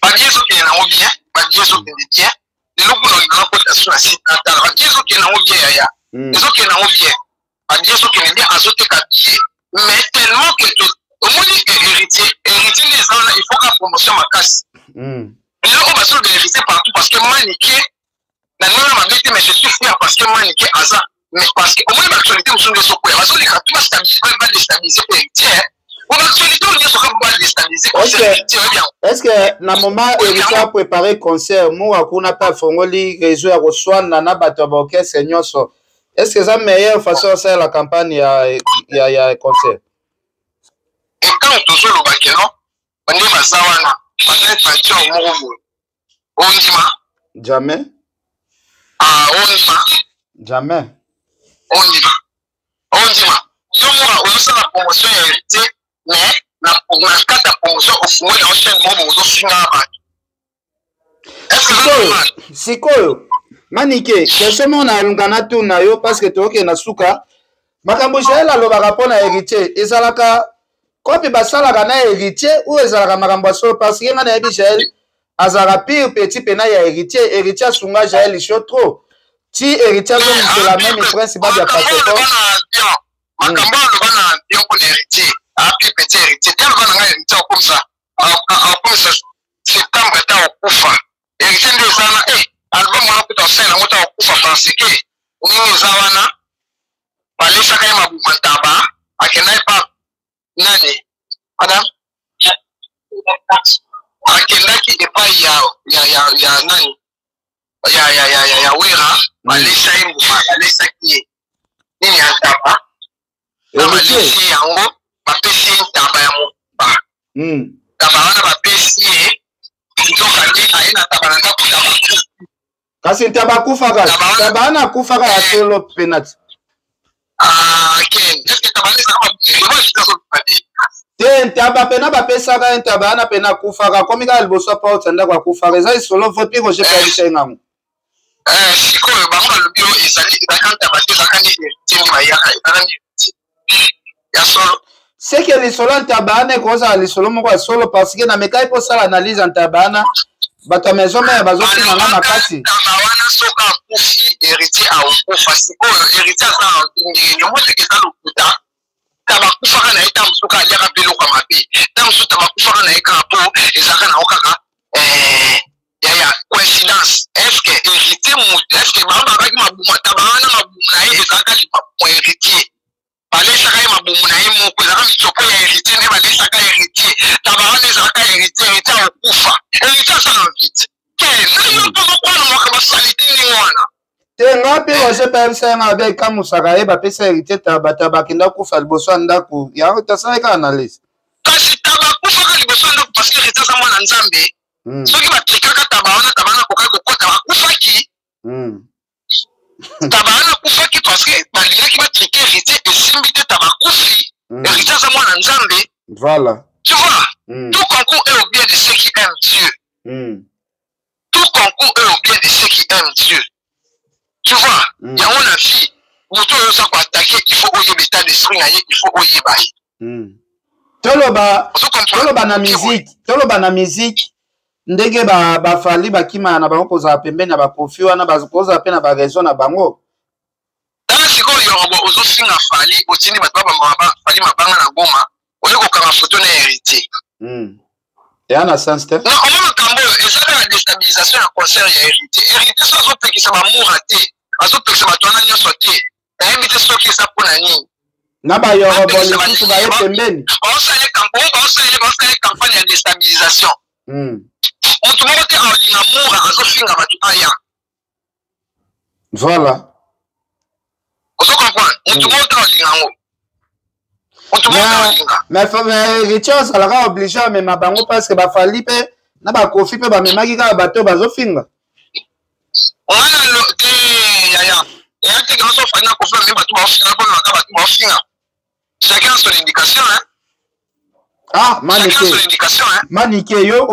babia ezokende nango bien babia ezokende bien lelo kuna olingaka kota so na site natala babia ezokende nango bien yaya ezokende nango bien babia ezokende bien azoteka bien mais tellement que omoni héritier nde eza wana il faut ka promotion makasi lelo basolo de héritier partout parce que manike na nona mabe te mais je suis fier parce que manike aza mais parce que omoni baactualité mosusu nde ezokoya bazoleka tu badestabiliser po héritier Est-ce que na moment héritier a préparé concert Moura kuna pas fongoli réseau ya Roswana na bato boke senyoso. Est-ce que ça meilleure façon de faire la campagne ya concert? Et quand tu sors le bac, non? On est à Sawana. Jamais. Ah, Ondima. Jamais. Ondima. Ondima. Donc, on a la promotion hérité, mais la promotion au fond, il y a un chaîne moment où on a est-ce que c'est Sikoyo. Manike, question mon alungana tu na yo parce que toke na suka. Makambo jela lo barapo na héritier. Ezalaka kopi basalaka na héritier ou ezalaka makambo so parce que na Michel azara pire petit pena ya héritier, héritier sunga jael show trop. Ti héritier comme c'est la même principal de passeport. Makambo lo bana yo ko héritier. A petit héritier. Tel bana nga héritier comme ça. Comme ça septembre ta okufa. Héritier de sana album wana kuta sena mota okufa parce que ni zawana pale saka ma bumantaba akenai pa nani madam akendaki epa ya nani ya wera malesa imba malesa ki nini antaba na malesa yango bapesi ntaba ya moba taba wana bapesi nzoka nde aina taba na ndako ya baku kasi ntaba kufaka taba na kufaka ya solo penalty ken est-ce que taba na saka te ntaba pena bapesaka ntaba na pena kufaka komika liboso pa otanda kwa kufaka eza solo vopi ko je pa bisenga sikoyo bango balobi oyo ezali bakanta batezaka nde tindi bayaka ezalani ya solo seke lisolo ntabana ekozala lisolo moko ya solo parce que na mekai posala analyse ntabana bato ya maison mare bazofina nga makasi taba wana soka akufi héritier aokufa sikoyo héritier aza yango teke eza lokuta taba kufaka na ye ta mosuka aliaka mpe eloko mabe ta mosusu taba kufaka na ye kaka mpo ezalaka nango kaka ya coïncidence est-ce que héritier moto est-ce que bango babaki mabuma taba wana mabumu na ye ezalaka limabumu héritier balesaka ye mabumu na ye moko ezalaka mitoko ya héritier nde balesaka héritier taba wana ezalaka héritier héritier akokufa héritier asala vite ke nayo tozokwana mwaka basalite ndenge wana te nga mpe roger pmsnga abe ekamusaka ye bapesa héritier taba bakenda kufa liboso ya ndako yango tasalaka analyse kasi taba akufaka liboso ya ndako parce que héritier aza mwana nzambe soki batrikaka taba wana kokai kokota bakufaki taba wana akufaki parce que balingaki batrike héritier esimbi te taba akufi héritier aza mwana nzambe voilà tu vois tout concours est au bien de ceux qui aiment Dieu tout concours est au bien de ceux qui aiment Dieu tu vois yango na vie moto oyo oza koatake il faut oyeba état d'esprit na ye il faut oyeba ye toloba na musique ndenge bafali bakima na bango kozala pembeni na bakofi wana bakozala mpe na baraison na bango tala sikoyo ozofinga fali otindi bato fali mabanga na goma oye kokanga foto na héritier eya na sens te oma makambo oyo ezaka na déstabilisation ya concert ya héritier so azopekisa bamoura te azopekisa bato wana nyonso te nayebi te soki eza mpona nini na bayorobo lisusu baye pembeni baosala campagne ya déstabilisation moto moko te aolinga moura azofinga bato aya voilà ozo comprendre moto moko te aolinga yango moto moko te aolinga mais héritier ozalaka oblige amema bango parce que bafali mpe na bakofi mpe bamemaki kaka bato bazofinga wana te yaya eya te kanso ofali na kofi bamemi bato baofinga bonaka bato baofinga chacun a son indication ah manike yo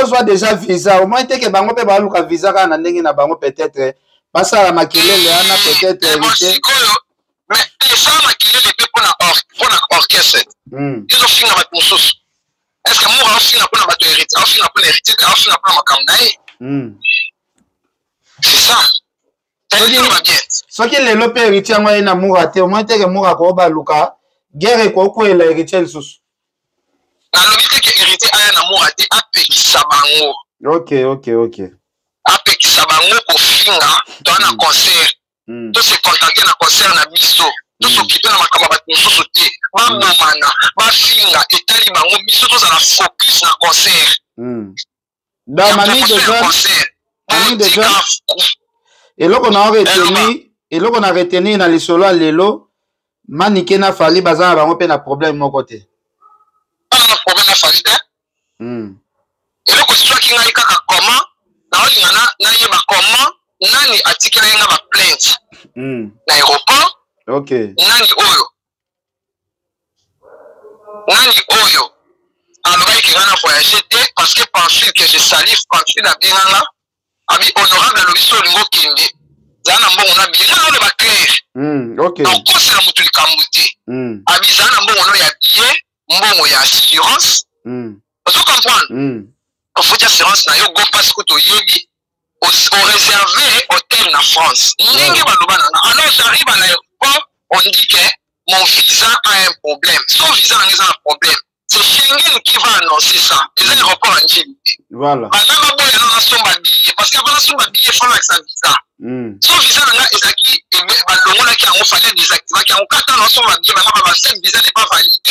ozwa déjà visa au moins teke bango mpe baluka visa kaka na ndenge na bango peut-être basala makelele wana peut-être héritier mais esala makelele mpe mpona orchestre ezofinga bato mosusu est ce que moko aofinga mpona bato héritier aofinga mpona héritier te aofinga mpona makambo na ye c'est ça soki lelo mpe héritier yango aye na mura te au moins teke mura koo baluka guerre ekokwela héritier lisusu nalobi teke héritier aya na mura te apekisa bango ok apekisa bango kofinga toa na concert to se contacte na concert na biso s'occuper na makambo ba mosusu te ba bomana ba finga etali bango biso to za na focus na concert da mani déjà eloko na retenir na lisolo lelo manike na fali bazana bango pe na problème moko te na problème na fali te eloko soit ki ngai kaka comment na olingana na yeba comment nani atikela yenga ba plainte na aéroport nani oyo alobaki ke nga na voyage te parce que pamphile que je salif pamphile abenganga abi honorable alobi so olingo okende zala na mbongo na billet nga oloba claire okosela motu likambo te abi zala na mbongo no ya billet mbongo ya assurance ozo comprendre ofuti assurance na yo go parce que toyebi réservé hôtel na France ndenge baloba nanga alors j'arrive à l'aéroport on dit que mon visa a un problème son visa n'a pas un problème. C'est Schengen qui va annoncer ça. Les aéroports en Chine. Voilà. Parce qu'avant la somme billet, il faut avec sa visa. Son visa, il qui a fallu désactiver, qui a 4 ans, son billet, maintenant, cette visa n'est pas valide.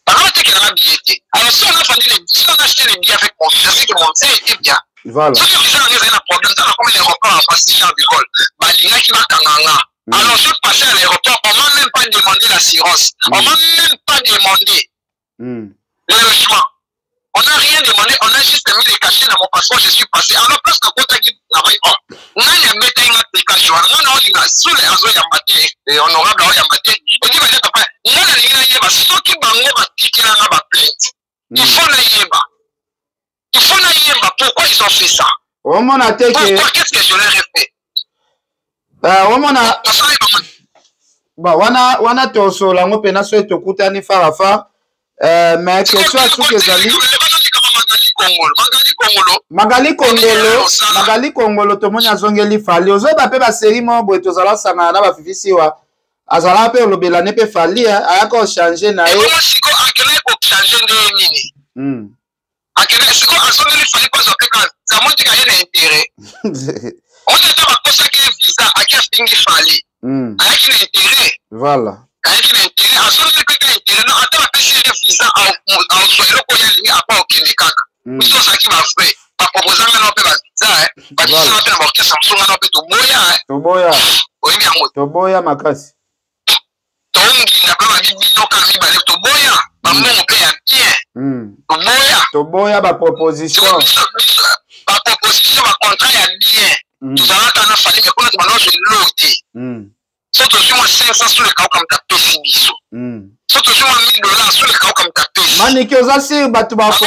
Par contre, qu'il a un billet. Alors, si on a fallu les billets, si on a acheté les billets avec mon visa, c'est que mon visa était bien. Voilà. Si le visa n'a pas un problème, ça va comme l'aéroport en face de Charles de Gaulle. Balina qui va Kanganga. Alors, je passais à l'aéroport, on m'a même pas demandé l'assurance. On m'a même pas demandé le logement. On n'a rien demandé, on a juste mis les cachets dans mon passeport, je suis passé. Alors, parce que quand tu travailles, on a mis une application, on a mis sous les réseaux Yamate, et honorable Yamate, on dit, papa, on a mis ceux qui ont ticket dans la plainte. Il faut naïeba. Il faut naïeba. Pourquoi ils ont fait ça? Pourquoi? Qu'est-ce que je leur ai fait? wana tosola ngo pena so etokutani farafa mais question asuki ezali magali kongolo tomoni azongeli fali ozoyeba mpe baseri mo boye tozala osangana na bafifisiwa azala mpe olobelane mpe fali ayaka ochange na ye on est dans la qui visa à qui a fini fali avec l'intérêt voilà avec l'intérêt à ce que l'intérêt non attends passer le visa en soyez ko yeli à pas aucun kaka so ça qui va faire pas proposer maintenant pe ba visa ba visa na pe na borke Samsung na pe toboya makasi tongi na ba bino ka mi ba le toboya ba mo pe ya bien toboya ba proposition ba contrat ya bien tout ça là fallu mais quand tu m'as je l'autre surtout sur moi 500 sur le cas comme ta pessimisme surtout sur moi $1000 sur le cas comme ta pessimisme maniki ozasir batu ba ko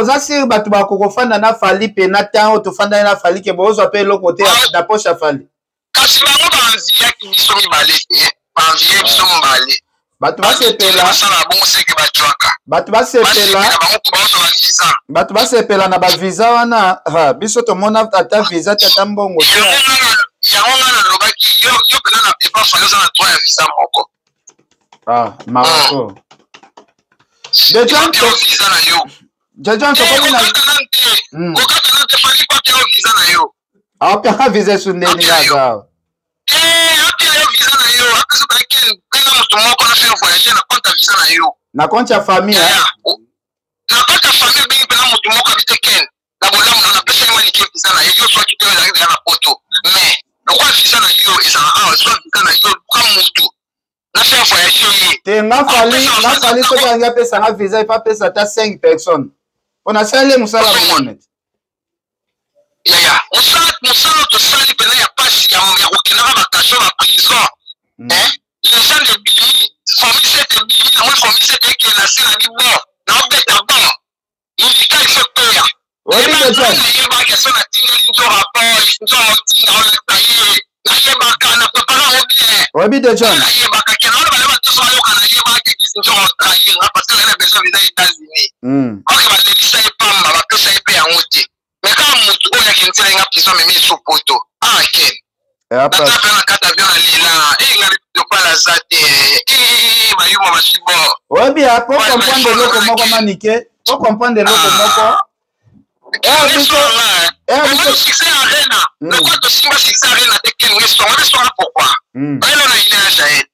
ozasir batu ba ko fanda na fali penata o to fanda na fali ke bozo pe lo côté da poche fali kasi ba mo ba nzia ki biso mi balé ba nzia biso mo balé batu ba sepela sana bon c'est que ba chwaka batu ba sepela na ba visa wana biso to mona ata visa tata mbongo te ya ona na lobaki yo pena na pas fallu ça na toi ya visa moko maroko Dejan so komi na kokata na te fali pa yo visa na yo peka visa sundeni ngaza yo visa na yo akaso ba ken pena mutu moko na faire voyager na compte visa na yo na compte ya famille na compte ya famille bi pena mutu moko abite ken na bolamu na pesa mani ke visa na yo so ki te na poto mais le quoi visa na yo et ça so visa na yo comme mutu na faire voyager te nga fali so kanga pesa na visa et pas pesa ta 5 personnes on a salé musala monene musala to sali pena ya pasi ya okena ba kaso ba prison les gens de Billy famille cette Billy na moi famille cette qui est la sina di bon na obeta bon il ka fait peur oui déjà il ba que ça na tinga ni to rapport to tinga on le tailler na yeba kana prépara au bien oui déjà na yeba ka kena on ba to so yo kana yeba que qui to tailler parce que les besoins des États-Unis ok ba les ça pas ba que ça peut en outil mais quand mutu oya kintia inga prison mais sur poto ok après ouais bien pour comprendre loko moko manike pour comprendre loko moko pourquoi Rena na ile Jael.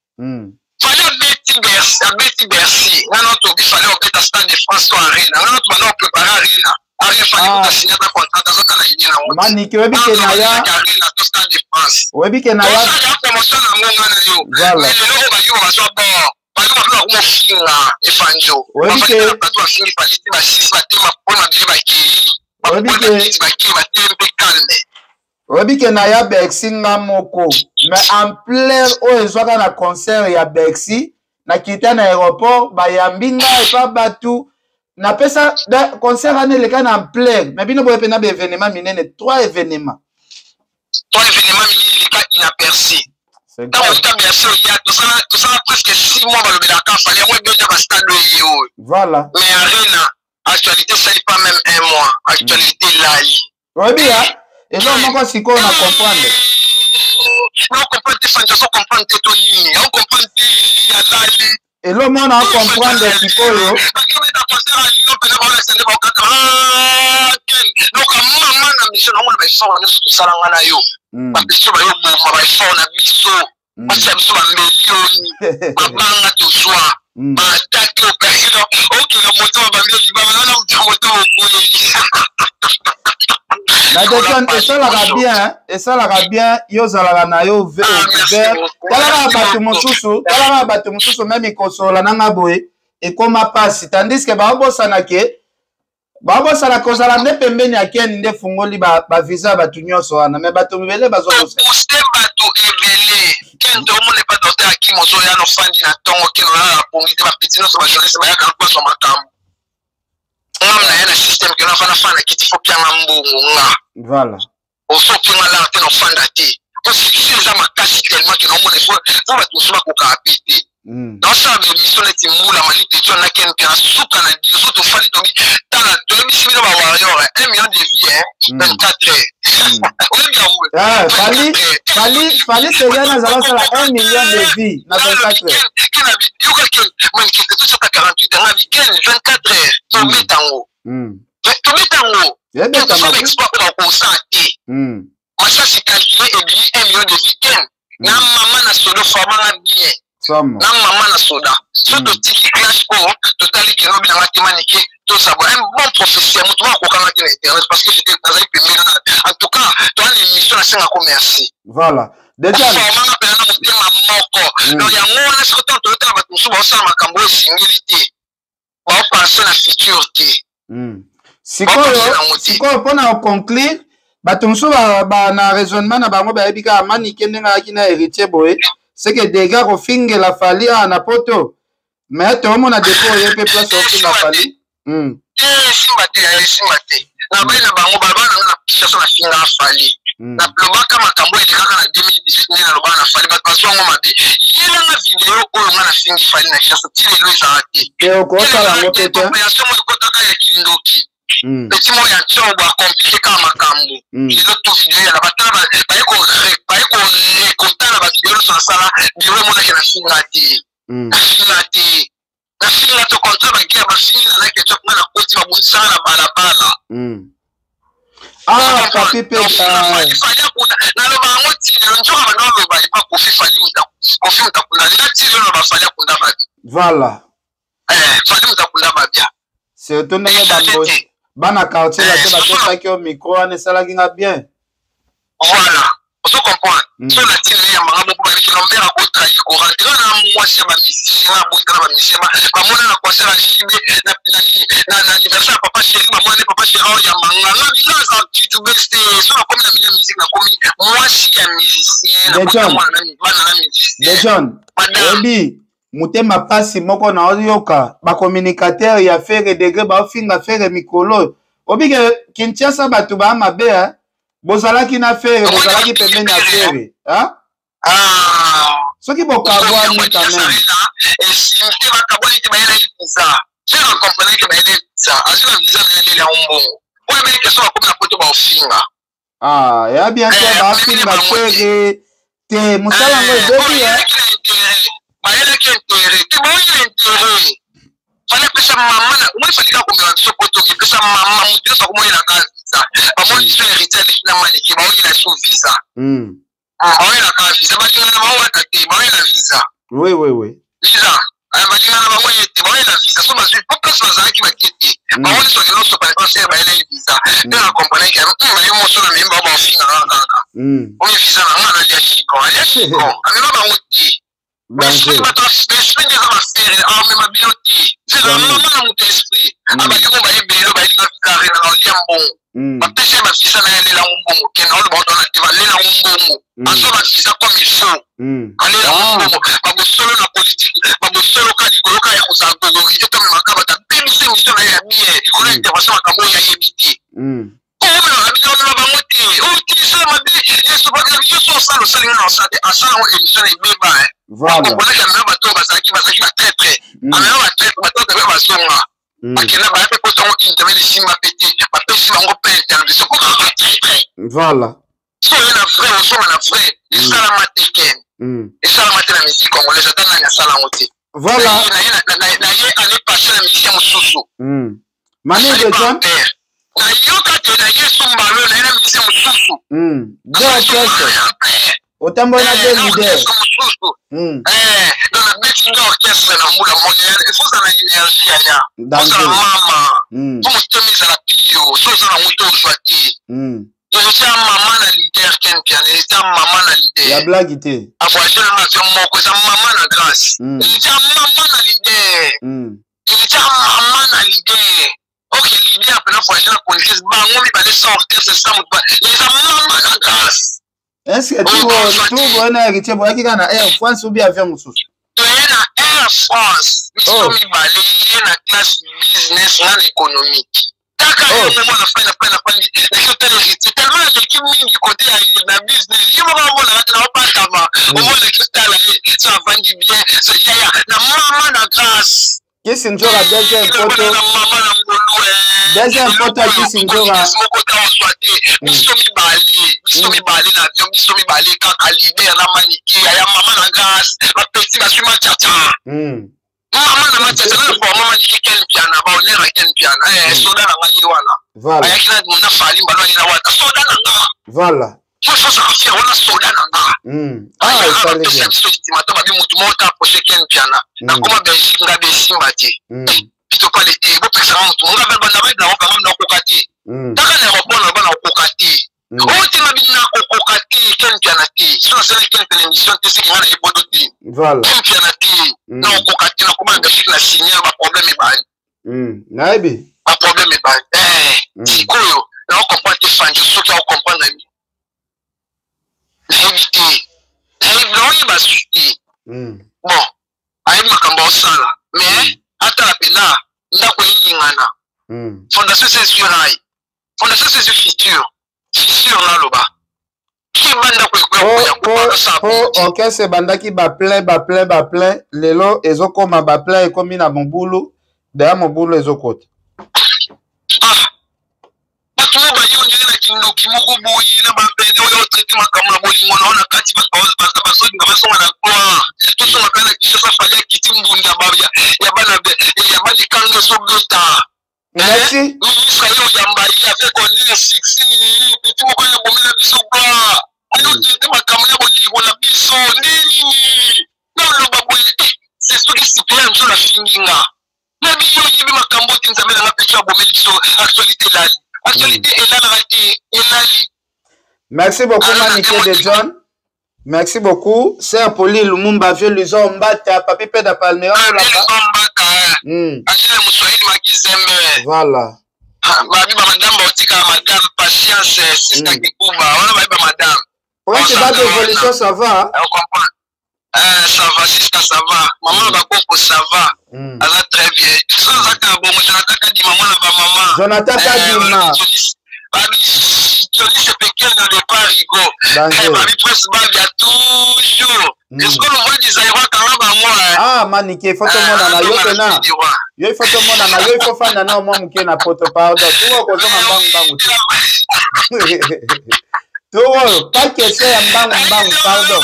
Fallait Betty Bercy. Non, il fallait au Stade de France ou Arena. Non, tu vas préparer Arena. Arena fallait que signer un contrat dans un Canadien. Maniki webi Kenaya. Arena au Stade de France. Webi Kenaya. Ça promotion na ngona na yo. Voilà. Mais le logo ba yo ba so bon. Ba yo ba ko finga efanjo. Webi ke ba to fingi fallait ba 6 ba tema pour na dire ba ki. Webi ke ba ki ba tempe calme. Webi Kenaya Bercy nga moko. Mais en plein o ezwaka na concert ya Bercy. Na kita na aéroport ba yambinga et pas batu na pesa concert ane le kana en plein mais bino boye pena be événement minene 3 événements minene ka inaperçu c'est dans le temps bien sûr il y a tout ça presque 6 mois ba le belaka fallait moi bien ba stade yo voilà mais Arena actualité ça n'est pas même 1 mois actualité là oui bien et là on va siko na comprendre on comprend tes fans on comprend tes toni on comprend Alali et le monde en comprendre siko yo La détente, et ça la bien, yo zalaka na yo vert, talaka batu mosusu même ikosola nanga boye, et comme passe, tandis que babosana kozala nde pembeni ya ken nde fungoli ba visa batu nyonso wana, mais batu mibele bazokosa. Batu ebele, ken to mo ne pas doter aki mozo ya no fandi na tongo ken na pongi te ba petit no so ba journaliste ba ya kan kwa so makambo. On a un système qui n'a pas de qui faut bien voilà. On sort qui m'a l'air de nos fans d'athée. Parce que si les gens m'accachent tellement que non, on est fou, vous va tous voir qu'on a habité. Dans ça, l'émission est une moule à manite, tu en as qu'un peu à souka, les autres fans, dans la demi-semaine de ma warrior, 1 million de vies, 24 heures. Fallait se gagner à 1 million de vies, dans 24 heures. 24 heures, tu mets en haut. Tu mets en haut. Tu fais l'exploit pour la constater. Ça, c'est calculé et 1 million de vies. Na maman na soda fama bien. Na maman na soda. Surtout si tu clashes pour total qui n'a pas été maniqué, tout ça. Un bon professeur, tu vas encore dans Internet parce que j'étais dans un pays. En tout cas, tu as une émission à 5 commerce. Voilà. Déjà. Donc, il y a un moment, ce que tu as dit, tu vas faire ma cambo singulité. On va passer la futurité. Sikoyo pona conclure. Batumsu na raisonnement na bango ba ebika amani kendenga akina héritier boy c'est que des gars finge la fali na poto mais to mona dépôt yepe place au finga fali simbate na bana bango baba na picha na finga fali na lobaka makambo elikaka na 2018 na lobana fali bato ngo mabe yela na video oyo na fingi fali na picha tile lo izate et ko sala ngote te ya somo ekotaka ya kindoki petit mo ya tso ba compliqué kama makambo izo to video ya batana ba eko kotana ba video so sala bio mo na kina finga ti na finga to kontra ba kia ba finga na ke chokma na koti ba bunsana na balabala papi pe na lo ba ngoti njo ba no ba ipa ko fi fali uta kuna na ti lo ba fali kunda ba voilà fali uta kunda ba bia c'est to ndenge bango bana quartier la te ba to saki au micro ane sala kinga bien voilà on se comprend so la ti ya manga mo ba ki no mbera ko tra ko rentrer na moi c'est ba musicien ba botra ba musicien ba mona na kwa sala shibe na anniversaire papa chéri ba mona papa chéri ya manga na bilaza tu beste so na comme la musique na komi moi si ya musicien na bana musicien de John ebi mutema pasi moko na oyoka ba communicateur ya faire degré ba finga faire mikolo obike Kinshasa batu ba mabe bozalaki na faire bozalaki pembeni ya faire soki bokabwani quand même et si te ba kabwani te ba yela ipisa je ne comprenais que ba yela ipisa azuna visa na ile ya umbo kwa mimi kesho kwa na poto ba ofinga ya bien sûr ba finga faire te musala ngo ebebi ba yela ke intérêt te ba yela intérêt fallait que ça maman moi fallait ka komela so poto que ça maman mutu so ko mo yela ka ba mo so héritier de na maniki ba yela so visa baoyela ka visa balingana baowata te baoyela visa oui visa balingana bango ye te baoyela visa so bazwi po place bazalaki bakie te baoni soki nyonso par exemple baeleli visa nde na kompanaki baye moso na memi bao baofingaka kaka oyo visa na nga nalia chiko amema bango te esprit bato esprit nde eza bafere amema bino te zela mama na moto esprit abalingo bayebelo bayelinga kare na baolia mbongo bapesa bavisa na ye lelango mbongo kenda olo baotona te balelango mbongo azo bavisa comme il faut alelango mbongo babosolo na politike babosolo ka likolo ka ya kozala gogorite tomemaka bato abebisa émission na ye ya bien likolo ya intervention makambo oyo ayebi te omelaka bino omema bango te outilisala mabe esopakela biso so osala osalinga na osala te asala yango émission na ebeba okomponaki amema bato oyo bazalaki batraître amema batraître bato oyo bazonga bakenda bayape kotongo interview esimba pe te bapesi bango mpe intervention mpo kaka batraître voilà so oye na vrai osonga na vrai esalama te ken esalama te na musique congolaise ata nani asala yango te voilà na ye ale passé na musicien mosusu Mani de John na yoka te na ye sombalo na ye na musicien mosusu otambola na deux leaders dans la betinga orchestre na mbula mondial il faut na énergie ya faut na mama faut motomisa la pio so za na moto ozwati c'est maman na leader ken pian c'est maman na leader ya blague te avoyer na nation moko c'est maman na grâce c'est maman na leader c'est maman na leader ok leader après voyer na police bango mi balé sortir c'est ça moto les maman na grâce. Est-ce que tu vois na héritier boya ki kana Air France ou bien avion mosusu? Tu es na Air France. Nous sommes balé na classe business et économique. D'accord, mais moi na fin c'est tellement l'équipe mingi côté na business. Il va voir na pas ça va. On va le cristal ça va bien. Ça y a na maman na grâce. Qui s'injora deuxième photo qui s'injora misomi bali na avion misomi bali kaka leader na maniki ya mama na grâce bapesi baswi machacha mama na machacha na kwa mama maniki ken piana ba onera ken piana soda na ngai wana ayaki na fali mbalo ni na wata soda na nga voilà faut ça faire on a soda na nga ça le bien mato ba bi mutu mota poche ken piana na koma be singa be simbati pito pale te bo pesa mutu nga be bana ba na kama na kokati taka na robona bana kokati ote na bina kokati ken piana ti so ça ken piana émission te c'est ngana ebodo ti voilà ken piana ti na kokati na koma be na signer ba problème ba naibi ba problème ba sikoyo na comprendre fanjo so ki comprendre mi éviter non ba suti bon ayi makambo osala mais ata la pena ndako yingana fondation c'est sur rail fondation c'est futur na loba ki banda ko ok c'est bandaki ba plein lelo ezokoma ba plein ekomi na mobulu daya mobulu ezokota batumo bayonje na kindoki moko boyi na bapende oyo traité makambo na bolingo na ona kati basodi nga basonga na gloire tosonga mpe na kishasa fali ya kiti mbunda ya bana kango sobota merci ministre yo yamba yi avec on 16 petit moko ya bomela biso gloire ayo traité makambo na bolingo na biso nini na loba boyi c'est ce qui se plaît nzo na finginga na biyo yibi makambo tinzamela na pecha bomela biso actualité là. Merci beaucoup, Maniké de John. Merci beaucoup. C'est Poli Lumumba, vieux Luzon, Mbata, Papi Peda Palmera. Voilà. Ouais, c'est pas d'évolution, ça va. Ça va, sister, ça va. Maman Bakoko, ça va. Elle va très bien. Jonathan Kadima. C'est péquel dans le pas rigo. Babi presse babi a toujours. Est-ce qu'on voit des aéroports quand moi? Ah, Maniké, faut tout le monde en a yo na. Yo faut tout le monde en a yo faut faire na au moins mouké na poto pardon. Tout ko zo mbang. Tout pas que c'est mbang pardon.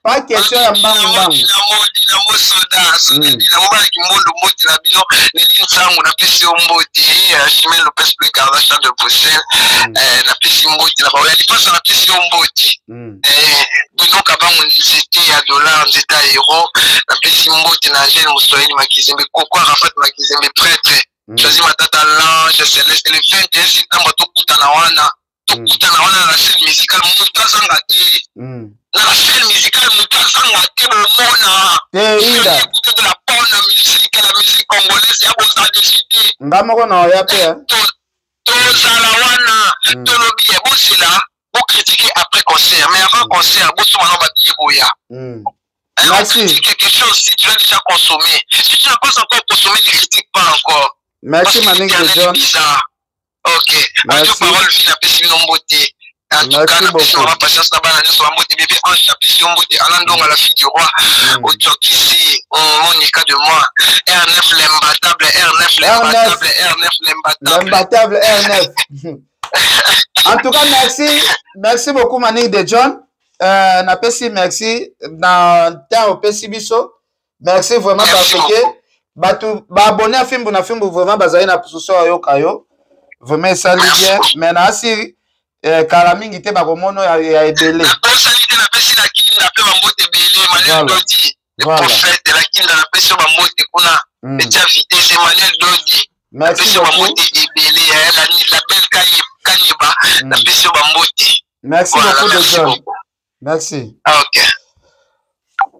Pas question ya mbang. pesi mboti la ba ya lipasa na pesi mboti bino kabango nzete ya dollar nzete ya euro na pesi mboti na jeune Muswahili Makizembe Koko Arafat Makizembe prêtre choisi matata l'ange céleste le 21 septembre tokutana wana na chaîne musicale mutazanga te na la chaîne musicale mutazanga te bomona de la bonne musique la musique congolaise ya bozade cité ngamoko na ya pe tozala wana tolobi ya bosela bo critiquer après concert mais avant concert boso mana ba boya merci quelque chose si tu as déjà consommé si tu n'as pas encore consommé ne critique pas encore merci Maning de John. Ok, radio parole vie la pesi nomboté. En tout cas, la patience na bana nso mboté bébé ange la pesi nomboté alandonga la fille du roi. Au Tokisi, Monica de moi. R9 l'imbattable, R9 l'imbattable, R9 l'imbattable R9. En tout cas, merci beaucoup Maning de John. Na pesi merci dans temps au pesi biso. Merci vraiment parce que batu ba abonné à Fimbu na Fimbu vraiment bazali na pususo yoka yo. Vraiment ça lui bien mais na si kalamingi te bakomono ya ebele na salite na pesi la kinda na pe bambote ebele Manuel Dodi le prophète la kinda na pesi bambote kuna etia vitesse Manuel Dodi merci beaucoup bambote ebele la belle Kaniba na pesi bambote merci beaucoup de John merci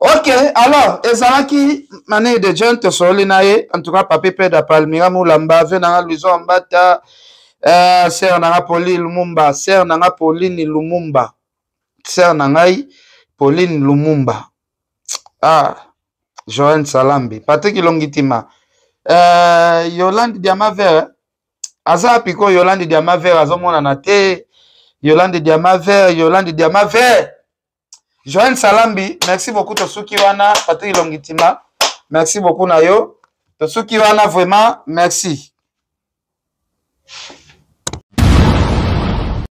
ok alors ezalaki Maning de John to solinaye en tout cas papi Peda Palmira Mulamba venanga Luizo Ambata sœur nanga Pauline Lumumba sœur nanga Pauline Lumumba sœur nangai Pauline Lumumba Joël Salambi Patrick Longitima Yolande Diamaver aza piko Yolande Diamaver azomona na te Yolande Diamaver Joël Salambi merci beaucoup tosuki wana Patrick Longitima merci beaucoup na yo tosuki wana vraiment merci